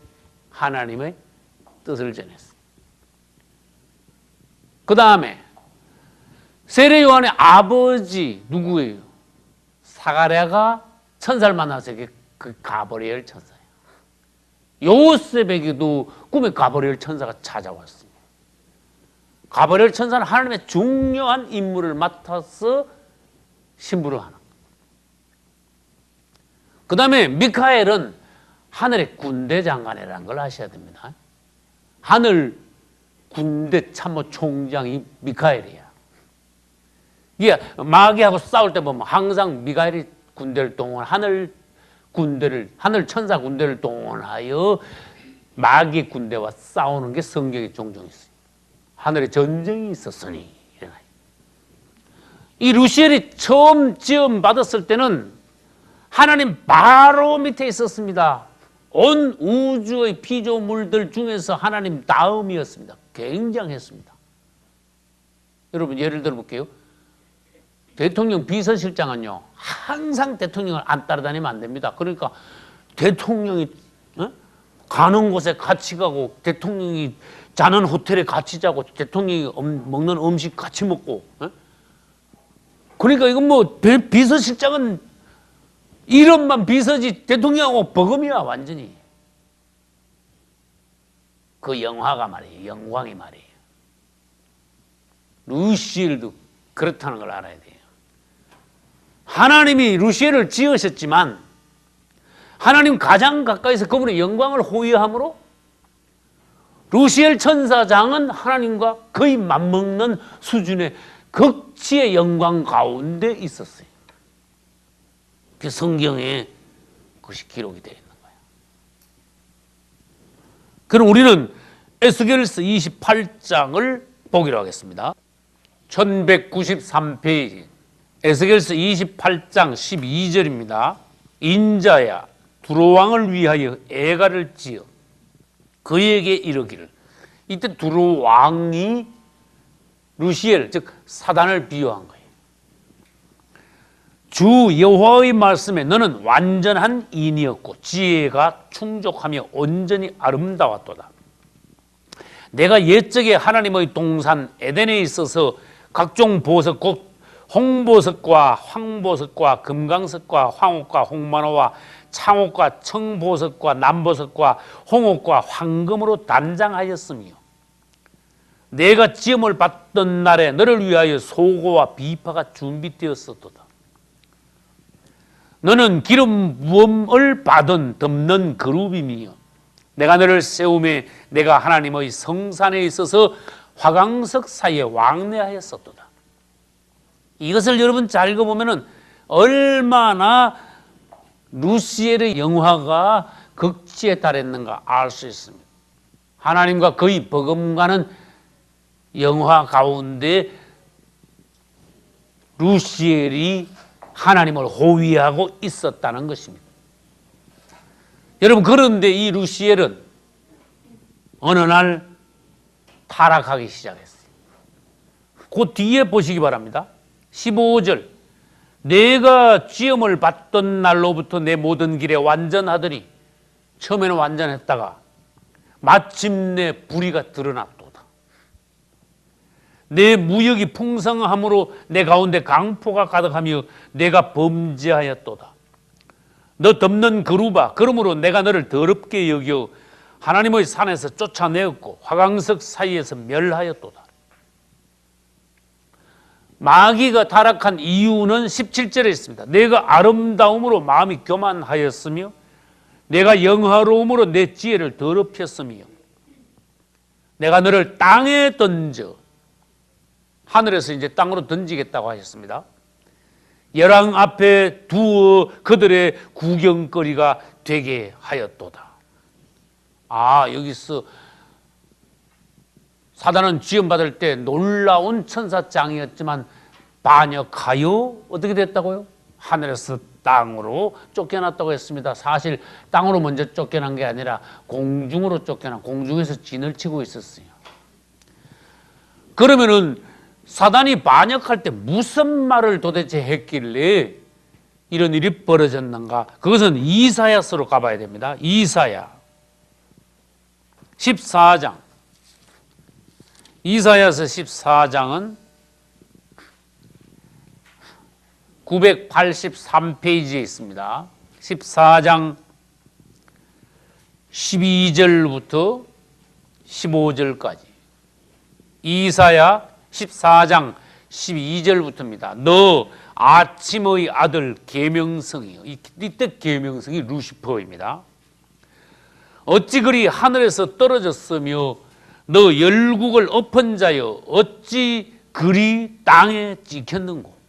하나님의 뜻을 전했어. 그 다음에 세례 요한의 아버지 누구예요? 사가랴가 천사를 만나서 그 가브리엘 천사예요. 요셉에게도 꿈에 가브리엘 천사가 찾아왔습니다. 가브리엘 천사는 하나님의 중요한 임무를 맡아서 심부를 하는 거예요. 그 다음에 미카엘은 하늘의 군대 장관이라는 걸 아셔야 됩니다. 하늘 군대 참모 총장이 미카엘이야. 이게 마귀하고 싸울 때 보면 항상 미카엘이 군대를 동원, 하늘 천사 군대를 동원하여 마귀 군대와 싸우는 게 성경에 종종 있어요. 하늘에 전쟁이 있었으니. 이 루시엘이 처음 지음 받았을 때는 하나님 바로 밑에 있었습니다. 온 우주의 피조물들 중에서 하나님 다음이었습니다. 굉장했습니다. 여러분 예를 들어 볼게요. 대통령 비서실장은요, 항상 대통령을 안 따라다니면 안 됩니다. 그러니까 대통령이 가는 곳에 같이 가고, 대통령이 자는 호텔에 같이 자고, 대통령이 먹는 음식 같이 먹고. 그러니까 이건 뭐 비서실장은 이름만 비서지 대통령하고 버금이야 완전히. 그 영화가 말이에요. 영광이 말이에요. 루시엘도 그렇다는 걸 알아야 돼요. 하나님이 루시엘을 지으셨지만 하나님 가장 가까이서 그분의 영광을 호위함으로 루시엘 천사장은 하나님과 거의 맞먹는 수준의 극치의 영광 가운데 있었어요. 그 성경에 그것이 기록이 되어 있는 거예요. 그럼 우리는 에스겔서 28장을 보기로 하겠습니다. 1193페이지 에스겔서 28장 12절입니다. 인자야 두로왕을 위하여 애가를 지어 그에게 이르기를. 이때 두로왕이 루시엘 즉 사단을 비유한 거예요. 주 여호와의 말씀에 너는 완전한 인이었고 지혜가 충족하며 온전히 아름다웠도다. 내가 옛적에 하나님의 동산 에덴에 있어서 각종 보석 곧 홍보석과 황보석과 금강석과 황옥과 홍만호와 창옥과 청보석과 남보석과 홍옥과 황금으로 단장하였으며 내가 지음을 받던 날에 너를 위하여 소고와 비파가 준비되었었도다. 너는 기름 부음을 받은 덮는 그룹이며 내가 너를 세우매 내가 하나님의 성산에 있어서 화강석 사이에 왕래하였었도다. 이것을 여러분 잘 읽어보면 얼마나 루시엘의 영화가 극치에 달했는가 알 수 있습니다. 하나님과 거의 버금가는 영화 가운데 루시엘이 하나님을 호위하고 있었다는 것입니다. 여러분 그런데 이 루시엘은 어느 날 타락하기 시작했어요. 그 뒤에 보시기 바랍니다. 15절 내가 지음을 받던 날로부터 내 모든 길에 완전하더니 처음에는 완전했다가 마침내 불의가 드러났도다. 내 무역이 풍성함으로 내 가운데 강포가 가득하며 내가 범죄하였도다. 너 덮는 거루바, 그러므로 내가 너를 더럽게 여겨 하나님의 산에서 쫓아내었고 화강석 사이에서 멸하였도다. 마귀가 타락한 이유는 17절에 있습니다. 내가 아름다움으로 마음이 교만하였으며 내가 영화로움으로 내 지혜를 더럽혔으며 내가 너를 땅에 던져, 하늘에서 이제 땅으로 던지겠다고 하셨습니다. 열왕 앞에 두어 그들의 구경거리가 되게 하였도다. 여기서 사단은 지음받을 때 놀라운 천사장이었지만 반역하여 어떻게 됐다고요? 하늘에서 땅으로 쫓겨났다고 했습니다. 사실 땅으로 먼저 쫓겨난 게 아니라 공중으로 공중에서 진을 치고 있었어요. 그러면은 사단이 반역할 때 무슨 말을 도대체 했길래 이런 일이 벌어졌는가? 그것은 이사야서로 가봐야 됩니다. 이사야 14장. 이사야서 14장은 983페이지에 있습니다. 14장 12절부터 15절까지. 이사야 14장 12절부터입니다. 너 아침의 아들 계명성이요. 이때 계명성이 루시퍼입니다. 어찌 그리 하늘에서 떨어졌으며 너 열국을 엎은 자여 어찌 그리 땅에 찍혔는고.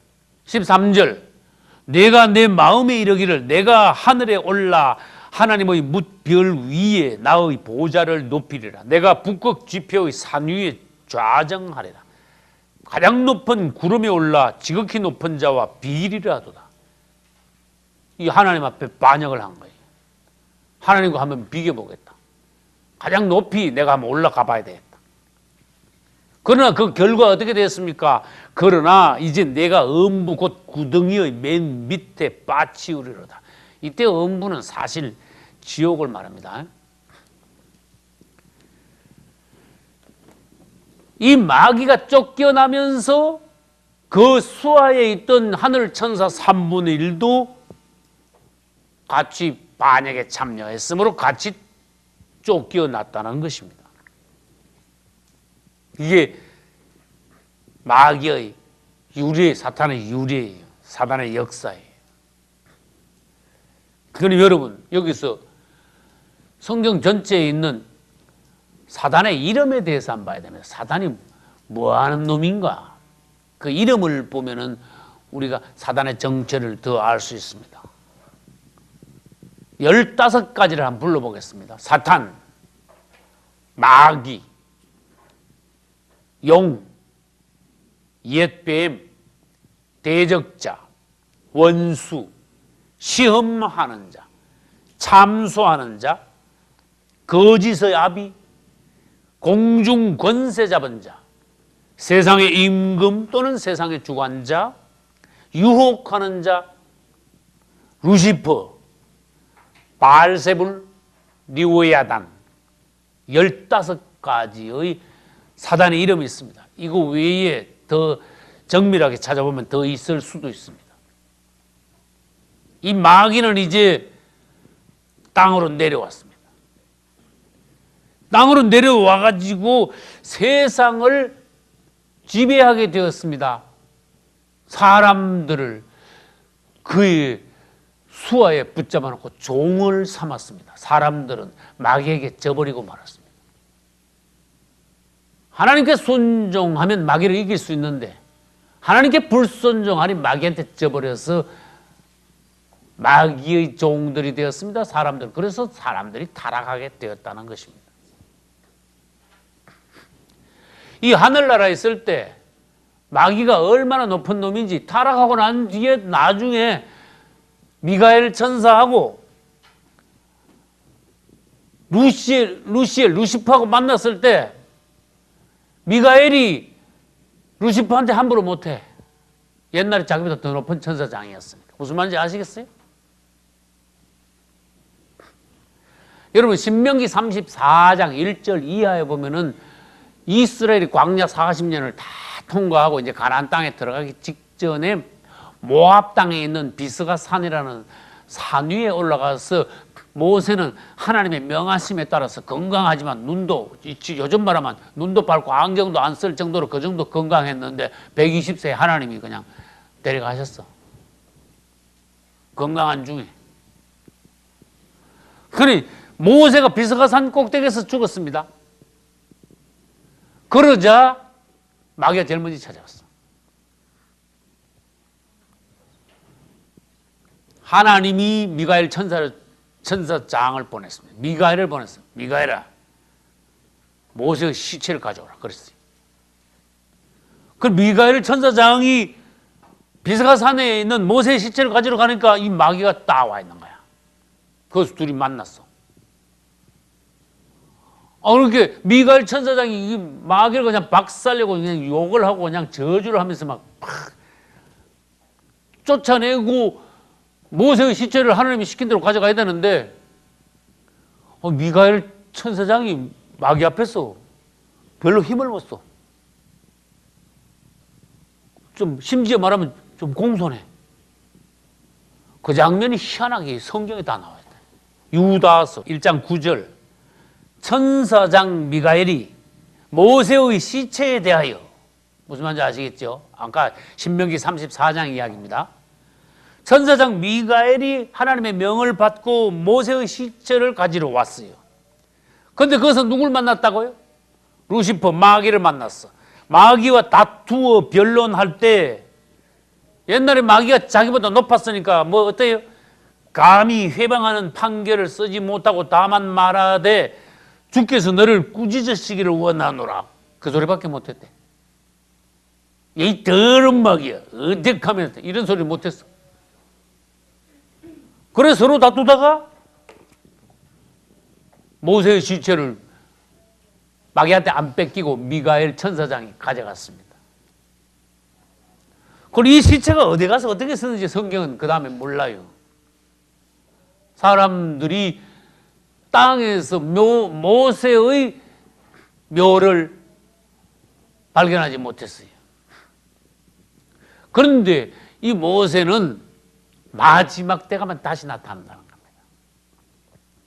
13절 내가 내 마음에 이르기를 내가 하늘에 올라 하나님의 뭇별 위에 나의 보좌를 높이리라. 내가 북극 지표의 산 위에 좌정하리라. 가장 높은 구름에 올라 지극히 높은 자와 비리라 하도다. 이 하나님 앞에 반역을 한 거예요. 하나님과 한번 비교보겠다. 가장 높이 내가 한번 올라가 봐야 되겠다. 그러나 그 결과 어떻게 됐습니까? 그러나 이제 내가 음부 곧 구덩이의 맨 밑에 빠치우리로다. 이때 음부는 사실 지옥을 말합니다. 이 마귀가 쫓겨나면서 그 수하에 있던 하늘 천사 3분의 1도 같이 반역에 참여했으므로 같이 쫓겨났다는 것입니다. 이게 마귀의 유래, 사탄의 유래예요. 사탄의 역사예요. 그럼 여러분 여기서 성경 전체에 있는 사단의 이름에 대해서 한번 봐야 됩니다. 사단이 뭐하는 놈인가? 그 이름을 보면은 우리가 사단의 정체를 더 알 수 있습니다. 15가지를 한번 불러보겠습니다. 사탄, 마귀, 용, 옛뱀, 대적자, 원수, 시험하는 자, 참소하는 자, 거짓의 아비, 공중 권세 잡은 자, 세상의 임금 또는 세상의 주관자, 유혹하는 자, 루시퍼, 바알세불, 리오야단 15가지의 사단의 이름이 있습니다. 이거 외에 더 정밀하게 찾아보면 더 있을 수도 있습니다. 이 마귀는 이제 땅으로 내려왔습니다. 땅으로 내려와 가지고 세상을 지배하게 되었습니다. 사람들을 그의 수하에 붙잡아 놓고 종을 삼았습니다. 사람들은 마귀에게 져버리고 말았습니다. 하나님께 순종하면 마귀를 이길 수 있는데 하나님께 불순종하니 마귀한테 져버려서 마귀의 종들이 되었습니다. 사람들. 그래서 사람들이 타락하게 되었다는 것입니다. 이 하늘나라에 있을 때 마귀가 얼마나 높은 놈인지 타락하고 난 뒤에 나중에 미가엘 천사하고 루시퍼하고 만났을 때 미가엘이 루시퍼한테 함부로 못해. 옛날에 자기보다 더 높은 천사장이었습니다. 무슨 말인지 아시겠어요? 여러분 신명기 34장 1절 이하에 보면은 이스라엘이 광야 40년을 다 통과하고 이제 가나안 땅에 들어가기 직전에 모압 땅에 있는 비스가 산이라는 산 위에 올라가서 모세는 하나님의 명하심에 따라서 건강하지만 눈도 요즘 말하면 눈도 밝고 안경도 안 쓸 정도로 그 정도 건강했는데 120세에 하나님이 그냥 데려가셨어. 건강한 중에. 그러니 모세가 비스가 산 꼭대기에서 죽었습니다. 그러자 마귀가 제일 먼저 찾아왔어. 하나님이 미가엘 천사장을 보냈습니다. 미가엘을 보냈어요. 미가엘아, 모세의 시체를 가져오라 그랬어요. 그 미가엘 천사장이 비스가 산에 있는 모세의 시체를 가지러 가니까 이 마귀가 따와 있는 거야. 거기서 둘이 만났어. 그렇게 미가엘 천사장이 이 마귀를 그냥 박살내고 그냥 욕을 하고 그냥 저주를 하면서 막 쫓아내고 모세의 시체를 하나님이 시킨 대로 가져가야 되는데 미가엘 천사장이 마귀 앞에서 별로 힘을 못 써. 좀 심지어 말하면 좀 공손해. 그 장면이 희한하게 성경에 다 나와 있다. 유다서 1장 9절 천사장 미가엘이 모세의 시체에 대하여 무슨 말인지 아시겠죠? 아까 신명기 34장 이야기입니다. 천사장 미가엘이 하나님의 명을 받고 모세의 시체를 가지러 왔어요. 그런데 거기서 누굴 만났다고요? 루시퍼 마귀를 만났어. 마귀와 다투어 변론할 때 옛날에 마귀가 자기보다 높았으니까 뭐 어때요? 감히 회방하는 판결을 쓰지 못하고 다만 말하되 주께서 너를 꾸짖으시기를 원하노라. 그 소리밖에 못했대. 이 더러운 마귀야. 어떻게 하면 이런 소리 못했어. 그래서 서로 다투다가 모세의 시체를 마귀한테 안 뺏기고 미가엘 천사장이 가져갔습니다. 그리고 이 시체가 어디 가서 어떻게 쓰는지 성경은 그 다음에 몰라요. 사람들이 땅에서 모세의 묘를 발견하지 못했어요. 그런데 이 모세는 마지막 때가면 다시 나타난다는 겁니다.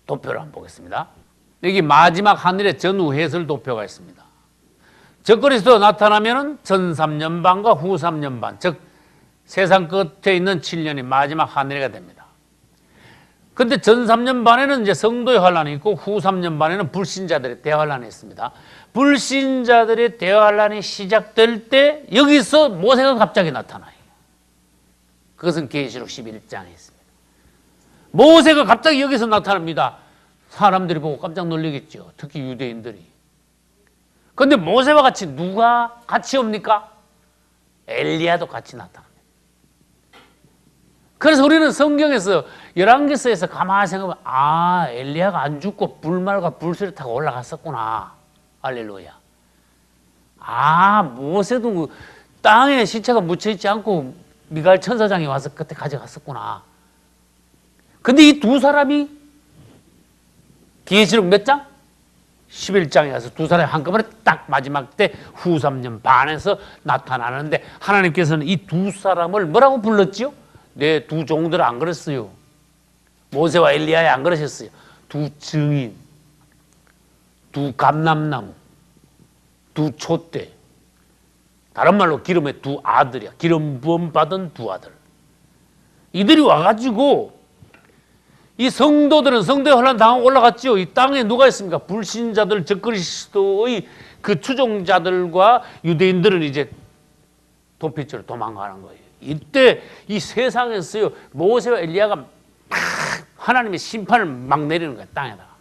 도표를 한번 보겠습니다. 여기 마지막 하늘의 전후 해설 도표가 있습니다. 적그리스도 나타나면 전 3년 반과 후 3년 반, 즉 세상 끝에 있는 7년이 마지막 하늘이가 됩니다. 근데 전 3년 반에는 이제 성도의 환란이 있고 후 3년 반에는 불신자들의 대환란이 있습니다. 불신자들의 대환란이 시작될 때 여기서 모세가 갑자기 나타나요. 그것은 계시록 11장에 있습니다. 모세가 갑자기 여기서 나타납니다. 사람들이 보고 깜짝 놀라겠죠. 특히 유대인들이. 그런데 모세와 같이 누가 같이 옵니까? 엘리야도 같이 나타납니다. 그래서 우리는 성경에서 열왕기서에서 가만히 생각하면 엘리야가 안 죽고 불말과 불수를 타고 올라갔었구나. 할렐루야. 모세도 땅에 시체가 묻혀있지 않고 미가엘 천사장이 와서 그때 가져갔었구나. 근데 이 두 사람이 계시록 몇 장? 11장에 가서 두 사람이 한꺼번에 딱 마지막 때 후 3년 반에서 나타나는데 하나님께서는 이 두 사람을 뭐라고 불렀지요? 내 두 종들을 안 그랬어요. 모세와 엘리야에 안 그러셨어요. 두 증인, 두 감람나무, 두 촛대. 다른 말로 기름의 두 아들이야. 기름 부음 받은 두 아들. 이들이 와가지고 이 성도들은 성도의 환란 당하고 올라갔지요. 이 땅에 누가 있습니까? 불신자들, 적그리스도의 그 추종자들과 유대인들은 이제 도피처로 도망가는 거예요. 이때 이 세상에서요 모세와 엘리야가 막 하나님의 심판을 막 내리는 거예요. 땅에다가.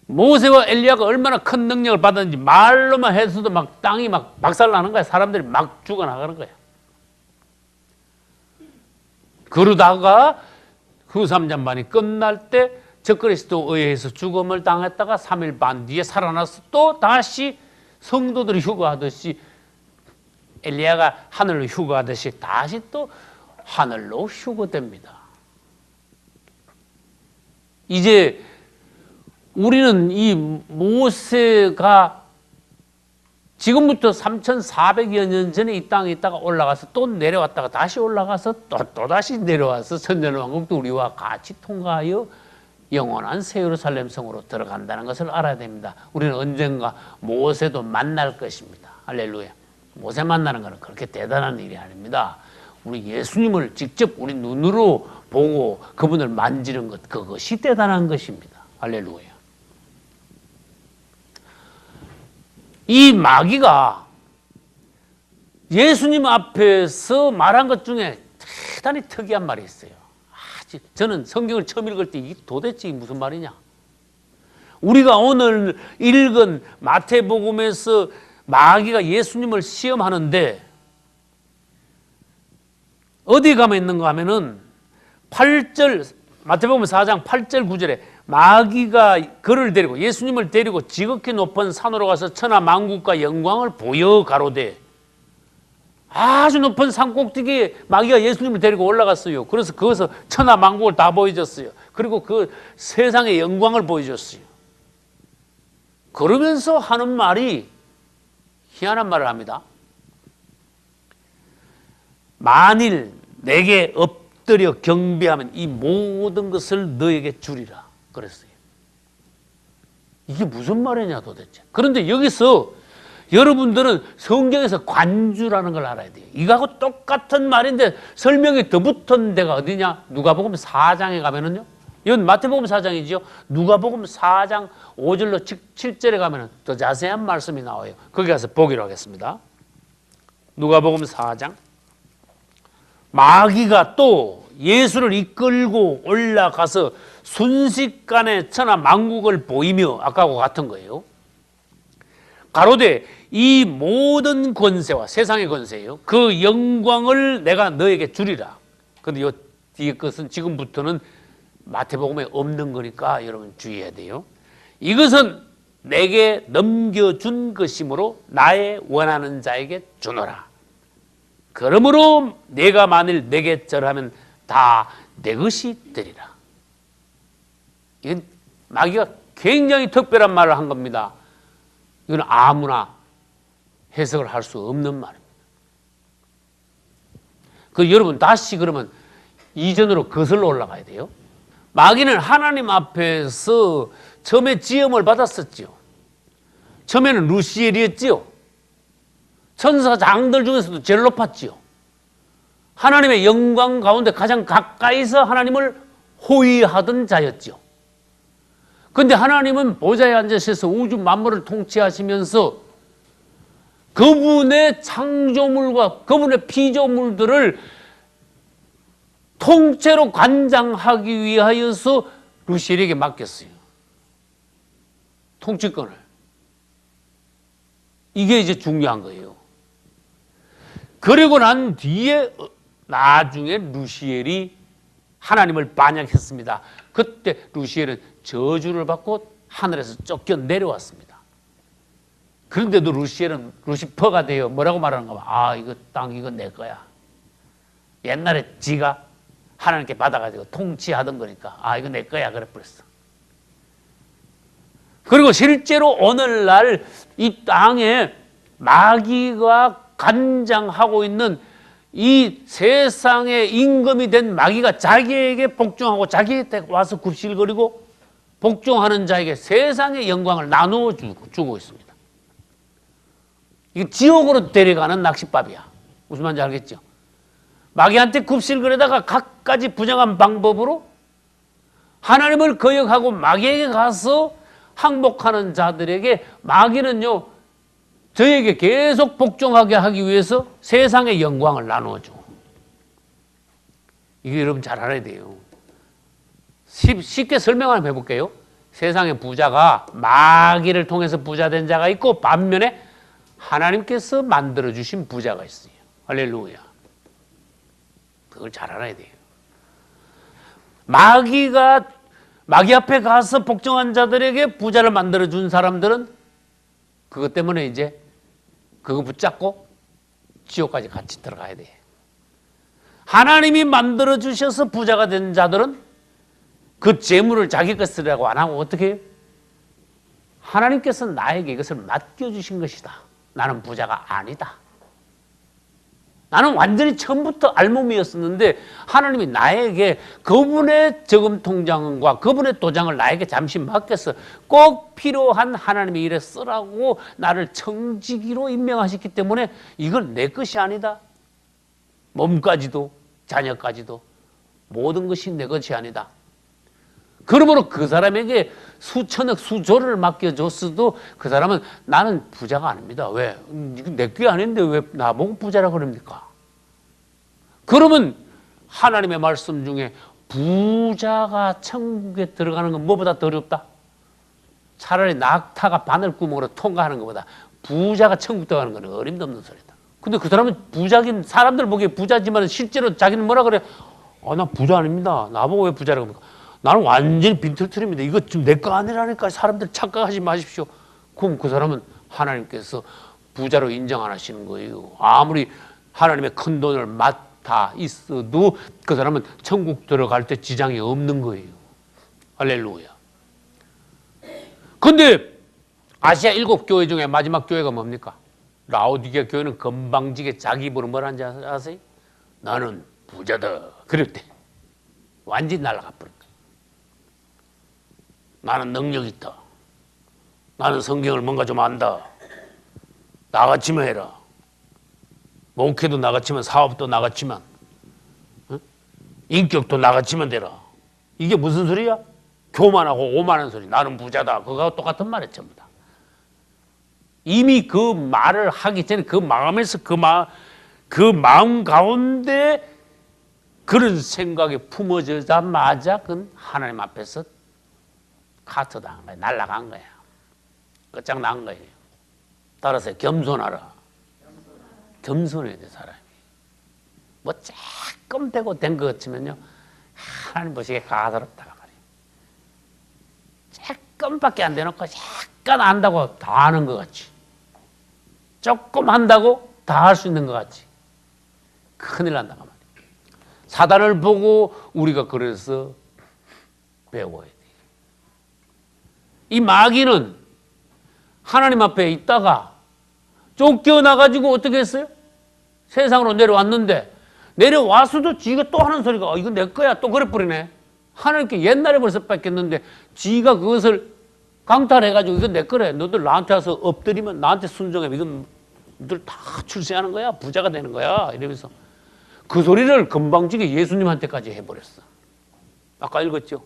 모세와 엘리야가 얼마나 큰 능력을 받았는지 말로만 해서도 막 땅이 막 박살나는 거야. 사람들이 막 죽어나가는 거야. 그러다가 후 3년 반이 끝날 때 적그리스도에 의해서 죽음을 당했다가 3일 반 뒤에 살아나서 또 다시 성도들이 휴거하듯이 엘리야가 하늘로 휴거하듯이 다시 또 하늘로 휴거됩니다. 이제 우리는 이 모세가 지금부터 3,400여 년 전에 이 땅에 있다가 올라가서 또 내려왔다가 다시 올라가서 또 다시 내려와서 천년왕국도 우리와 같이 통과하여 영원한 새 예루살렘 성으로 들어간다는 것을 알아야 됩니다. 우리는 언젠가 모세도 만날 것입니다. 할렐루야. 모세 만나는 것은 그렇게 대단한 일이 아닙니다. 우리 예수님을 직접 우리 눈으로 보고 그분을 만지는 것, 그것이 대단한 것입니다. 할렐루야. 이 마귀가 예수님 앞에서 말한 것 중에 대단히 특이한 말이 있어요. 저는 성경을 처음 읽을 때 이게 도대체 무슨 말이냐? 우리가 오늘 읽은 마태복음에서 마귀가 예수님을 시험하는데 어디 가면 있는가 하면은 8절, 마태복음 4장 8절 9절에 마귀가 그를 데리고 예수님을 데리고 지극히 높은 산으로 가서 천하 만국과 영광을 보여 가로되, 아주 높은 산 꼭대기에 마귀가 예수님을 데리고 올라갔어요. 그래서 거기서 천하 만국을 다 보여줬어요. 그리고 그 세상의 영광을 보여줬어요. 그러면서 하는 말이 희한한 말을 합니다. 만일 내게 엎드려 경배하면 이 모든 것을 너에게 주리라 그랬어요. 이게 무슨 말이냐 도대체. 그런데 여기서 여러분들은 성경에서 관주라는 걸 알아야 돼요. 이거하고 똑같은 말인데 설명이 더 붙은 데가 어디냐? 누가복음 4장에 가면은요. 이건 마태복음 4장이죠. 누가복음 4장 5절로 7절에 가면은 더 자세한 말씀이 나와요. 거기 가서 보기로 하겠습니다. 누가복음 4장. 마귀가 또 예수를 이끌고 올라가서 순식간에 천하 만국을 보이며 아까와 같은 거예요. 가로되 이 모든 권세와 세상의 권세예요. 그 영광을 내가 너에게 주리라. 그런데 이 뒤에 것은 지금부터는 마태복음에 없는 거니까 여러분 주의해야 돼요. 이것은 내게 넘겨준 것이므로 나의 원하는 자에게 주노라. 그러므로 내가 만일 내게 절하면 다 내 것이 되리라. 이건 마귀가 굉장히 특별한 말을 한 겁니다. 이건 아무나 해석을 할 수 없는 말입니다. 그 여러분 다시 그러면 이전으로 거슬러 올라가야 돼요. 마귀는 하나님 앞에서 처음에 지음을 받았었죠. 처음에는 루시엘이었지요. 천사 장들 중에서도 제일 높았지요. 하나님의 영광 가운데 가장 가까이서 하나님을 호위하던 자였지요. 그런데 하나님은 보좌에 앉으셔서 우주 만물을 통치하시면서 그분의 창조물과 그분의 피조물들을 통째로 관장하기 위하여서 루시엘에게 맡겼어요. 통치권을. 이게 이제 중요한 거예요. 그리고 난 뒤에 나중에 루시엘이 하나님을 반역했습니다. 그때 루시엘은 저주를 받고 하늘에서 쫓겨 내려왔습니다. 그런데도 루시엘은 루시퍼가 되어 뭐라고 말하는가 봐. 아, 이거 땅 이거 내 거야. 옛날에 지가 하나님께 받아가지고 통치하던 거니까 아, 이거 내 거야 그래 버렸어. 그리고 실제로 오늘날 이 땅에 마귀가 관장하고 있는 이 세상의 임금이 된 마귀가 자기에게 복종하고 자기에게 와서 굽실거리고 복종하는 자에게 세상의 영광을 나누어 주고 있습니다. 이게 지옥으로 데려가는 낚싯밥이야. 무슨 말인지 알겠죠? 마귀한테 굽실거리다가 갖가지 부정한 방법으로 하나님을 거역하고 마귀에게 가서 항복하는 자들에게 마귀는요, 저에게 계속 복종하게 하기 위해서 세상의 영광을 나누어줘. 이게 여러분 잘 알아야 돼요. 쉽게 설명 한번 해볼게요. 세상의 부자가 마귀를 통해서 부자 된 자가 있고 반면에 하나님께서 만들어주신 부자가 있어요. 할렐루야. 그걸 잘 알아야 돼요. 마귀 앞에 가서 복종한 자들에게 부자를 만들어준 사람들은 그것 때문에 이제 그거 붙잡고 지옥까지 같이 들어가야 돼. 하나님이 만들어 주셔서 부자가 된 자들은 그 재물을 자기 것이라고 안 하고 어떻게 해요? 하나님께서 나에게 이것을 맡겨주신 것이다. 나는 부자가 아니다. 나는 완전히 처음부터 알몸이었었는데 하나님이 나에게 그분의 저금 통장과 그분의 도장을 나에게 잠시 맡겨서 꼭 필요한 하나님의 일에 쓰라고 나를 청지기로 임명하셨기 때문에 이건 내 것이 아니다. 몸까지도 자녀까지도 모든 것이 내 것이 아니다. 그러므로 그 사람에게 수천억 수조를 맡겨줬어도 그 사람은 나는 부자가 아닙니다. 왜? 이건 내 게 아닌데 왜 나보고 부자라 그럽니까? 그러면 하나님의 말씀 중에 부자가 천국에 들어가는 건 뭐보다 더 어렵다? 차라리 낙타가 바늘구멍으로 통과하는 것보다 부자가 천국 들어가는 건 어림도 없는 소리다. 근데 그 사람은 부자긴, 사람들 보기에 부자지만 실제로 자기는 뭐라 그래? 나 부자 아닙니다. 나보고 왜 부자라고 합니까? 나는 완전히 빈털털입니다. 이거 좀 내 거 아니라니까 사람들 착각하지 마십시오. 그럼 그 사람은 하나님께서 부자로 인정 안 하시는 거예요. 아무리 하나님의 큰 돈을 맡아 있어도 그 사람은 천국 들어갈 때 지장이 없는 거예요. 할렐루야. 근데 아시아 7교회 중에 마지막 교회가 뭡니까? 라오디게 교회는 건방지게 자기 입으로 뭐라는지 아세요? 나는 부자다. 그랬대. 완전히 날아가 버렸다. 나는 능력 있다. 나는 성경을 뭔가 좀 안다. 나같이만 해라. 목회도 나같이만, 사업도 나같이만, 인격도 나같이만 되라. 이게 무슨 소리야? 교만하고 오만한 소리. 나는 부자다. 그거하고 똑같은 말이야 전부 다. 이미 그 말을 하기 전에 그 마음에서 그 마음 가운데 그런 생각이 품어지자마자 그건 하나님 앞에서 카트당한 거야. 날아간 거야. 끝장난 거예요. 따라서 겸손하라. 겸손해야 돼 사람이. 뭐 조금 되고 된 것 같으면요 하나님 보시기에 가소롭다가 말이에요. 조금밖에 안 되놓고 약간 안다고 다 아는 것 같이, 조금 한다고 다 할 수 있는 것 같이 큰일 난다가 말이에요. 사단을 보고 우리가 그래서 배워야 돼. 이 마귀는 하나님 앞에 있다가 쫓겨나가지고 어떻게 했어요? 세상으로 내려왔는데 내려와서도 지가 또 하는 소리가 이거 내 거야 또 그래버리네. 하나님께 옛날에 벌써 뺏겼는데 지가 그것을 강탈해가지고 이건 내 거래. 너들 나한테 와서 엎드리면 나한테 순종해. 이건 너들 다 출세하는 거야. 부자가 되는 거야. 이러면서 그 소리를 건방지게 예수님한테까지 해버렸어. 아까 읽었죠?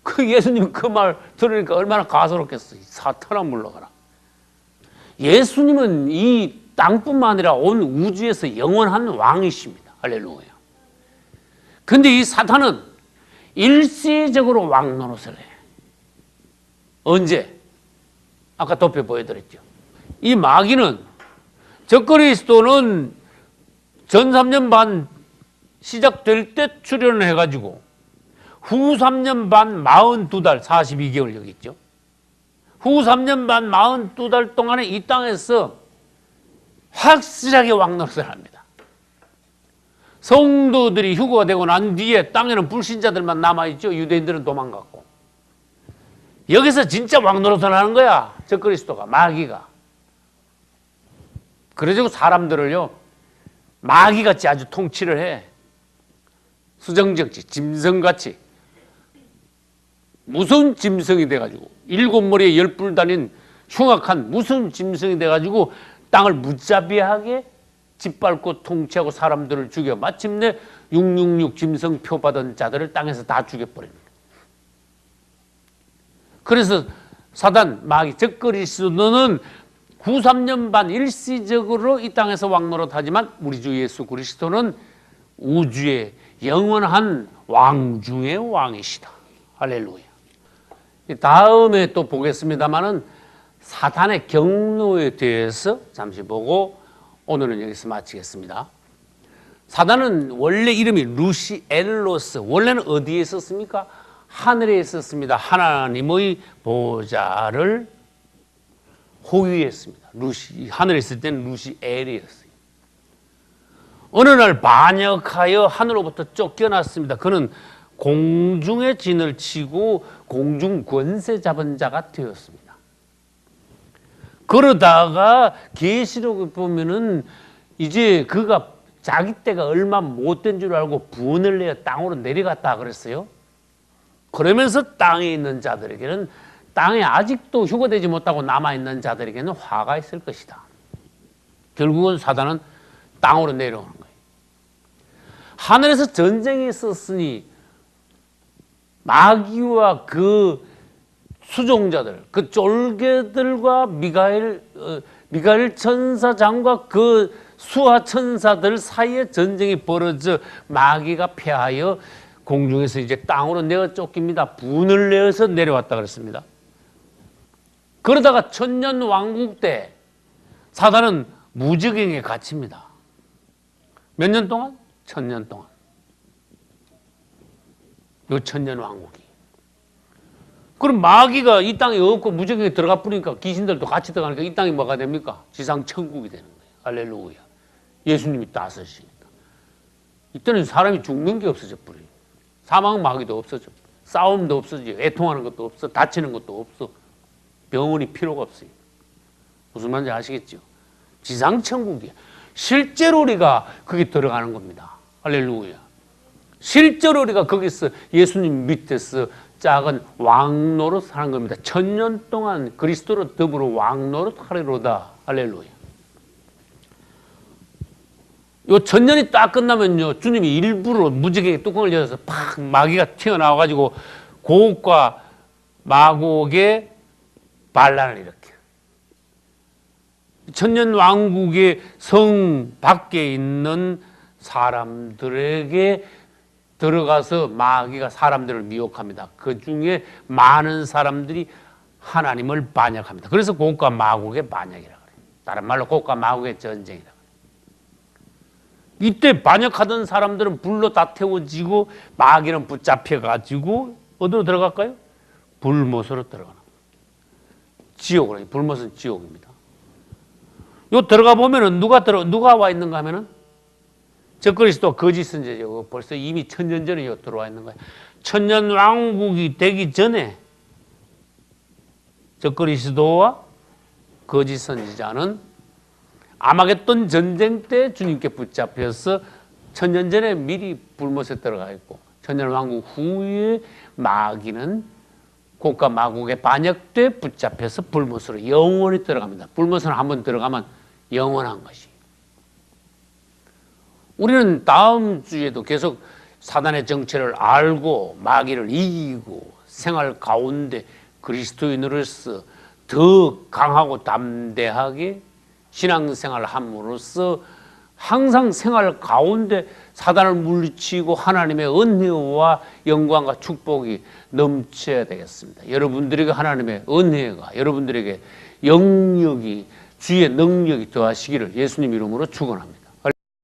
그 예수님 그 말 들으니까 얼마나 가소롭겠어. 사탄아 물러가라. 예수님은 이 땅뿐만 아니라 온 우주에서 영원한 왕이십니다. 할렐루야. 근데 이 사탄은 일시적으로 왕 노릇을 해. 언제? 아까 도표 보여드렸죠. 이 마귀는 적그리스도는 전 3년 반 시작될 때 출연을 해가지고 후 3년 반 42달 42개월 여기 있죠. 후 3년 반 42달 동안에 이 땅에서 확실하게 왕노릇을 합니다. 성도들이 휴거가 되고 난 뒤에 땅에는 불신자들만 남아있죠. 유대인들은 도망갔고. 여기서 진짜 왕노릇을 하는 거야. 적그리스도가, 마귀가. 그래가지고 사람들을요 마귀같이 아주 통치를 해. 수정적지 짐승같이 무슨 짐승이 돼가지고 7머리에 10뿔 달린 흉악한 무슨 짐승이 돼가지고 땅을 무자비하게 짓밟고 통치하고 사람들을 죽여 마침내 666 짐승 표 받은 자들을 땅에서 다 죽여버립니다. 그래서 사단 마귀 적그리스도는 93년 반 일시적으로 이 땅에서 왕노릇하지만 우리 주 예수 그리스도는 우주의 영원한 왕 중의 왕이시다. 할렐루야. 다음에 또 보겠습니다만은 사탄의 경로에 대해서 잠시 보고 오늘은 여기서 마치겠습니다. 사단은 원래 이름이 루시엘로스, 원래는 어디에 있었습니까? 하늘에 있었습니다. 하나님의 보좌를 호위했습니다. 하늘에 있을 때는 루시엘이었어요. 어느 날 반역하여 하늘로부터 쫓겨났습니다. 그는 공중의 진을 치고 공중 권세 잡은 자가 되었습니다. 그러다가 계시록에 보면은 이제 그가 자기 때가 얼마 못된 줄 알고 분을 내어 땅으로 내려갔다 그랬어요. 그러면서 땅에 있는 자들에게는, 땅에 아직도 휴거되지 못하고 남아있는 자들에게는 화가 있을 것이다. 결국은 사단은 땅으로 내려오는 거예요. 하늘에서 전쟁이 있었으니 마귀와 그 수종자들, 그 쫄개들과 미가엘 천사장과 그 수하 천사들 사이에 전쟁이 벌어져 마귀가 패하여 공중에서 이제 땅으로 내어 쫓깁니다. 분을 내어서 내려왔다 그랬습니다. 그러다가 천년 왕국 때 사단은 무적행에 갇힙니다. 몇 년 동안? 1000년 동안. 요 천년 왕국이. 그럼 마귀가 이 땅에 없고 무적행에 들어가 버리니까 귀신들도 같이 들어가니까 이 땅이 뭐가 됩니까? 지상 천국이 되는 거예요. 할렐루야. 예수님이 다스리시니까. 이때는 사람이 죽는 게 없어져 버려요. 사망 마귀도 없어져. 싸움도 없어져. 애통하는 것도 없어. 다치는 것도 없어. 병원이 필요가 없어요. 무슨 말인지 아시겠죠? 지상 천국이야. 실제로 우리가 거기 들어가는 겁니다. 할렐루야. 실제로 우리가 거기서 예수님 밑에서 작은 왕노릇 하는 겁니다. 1000년 동안 그리스도로 더불어 왕노릇 하리로다. 할렐루야. 요 1000년이 딱 끝나면요, 주님이 일부러 무지개 뚜껑을 열어서 팍 마귀가 튀어나와가지고 고옥과 마곡의 반란을 일으켜요. 1000년 왕국의 성 밖에 있는 사람들에게 들어가서 마귀가 사람들을 미혹합니다. 그 중에 많은 사람들이 하나님을 반역합니다. 그래서 고국과 마곡의 반역이라고 그래요. 다른 말로 고국과 마곡의 전쟁이라고 그래요. 이때 반역하던 사람들은 불로 다 태워지고 마귀는 붙잡혀가지고 어디로 들어갈까요? 불못으로 들어가는 거예요. 지옥으로. 불못은 지옥입니다. 요 들어가 보면은 누가 와 있는가 하면은 적그리스도 거짓 선지자죠. 벌써 이미 1000년 전에 요 들어와 있는 거예요. 1000년 왕국이 되기 전에 적그리스도와 거짓 선지자는 아마겟돈 전쟁 때 주님께 붙잡혀서 1000년 전에 미리 불못에 들어가 있고 1000년 왕국 후에 마귀는 고과 마국에 반역돼 붙잡혀서 불못으로 영원히 들어갑니다. 불못은 한번 들어가면 영원한 것이. 우리는 다음 주에도 계속 사단의 정체를 알고 마귀를 이기고 생활 가운데 그리스도인으로서 더 강하고 담대하게 신앙생활을 함으로써 항상 생활 가운데 사단을 물리치고 하나님의 은혜와 영광과 축복이 넘쳐야 되겠습니다. 여러분들에게 하나님의 은혜가, 여러분들에게 영역이, 주의 능력이 더하시기를 예수님 이름으로 축원합니다.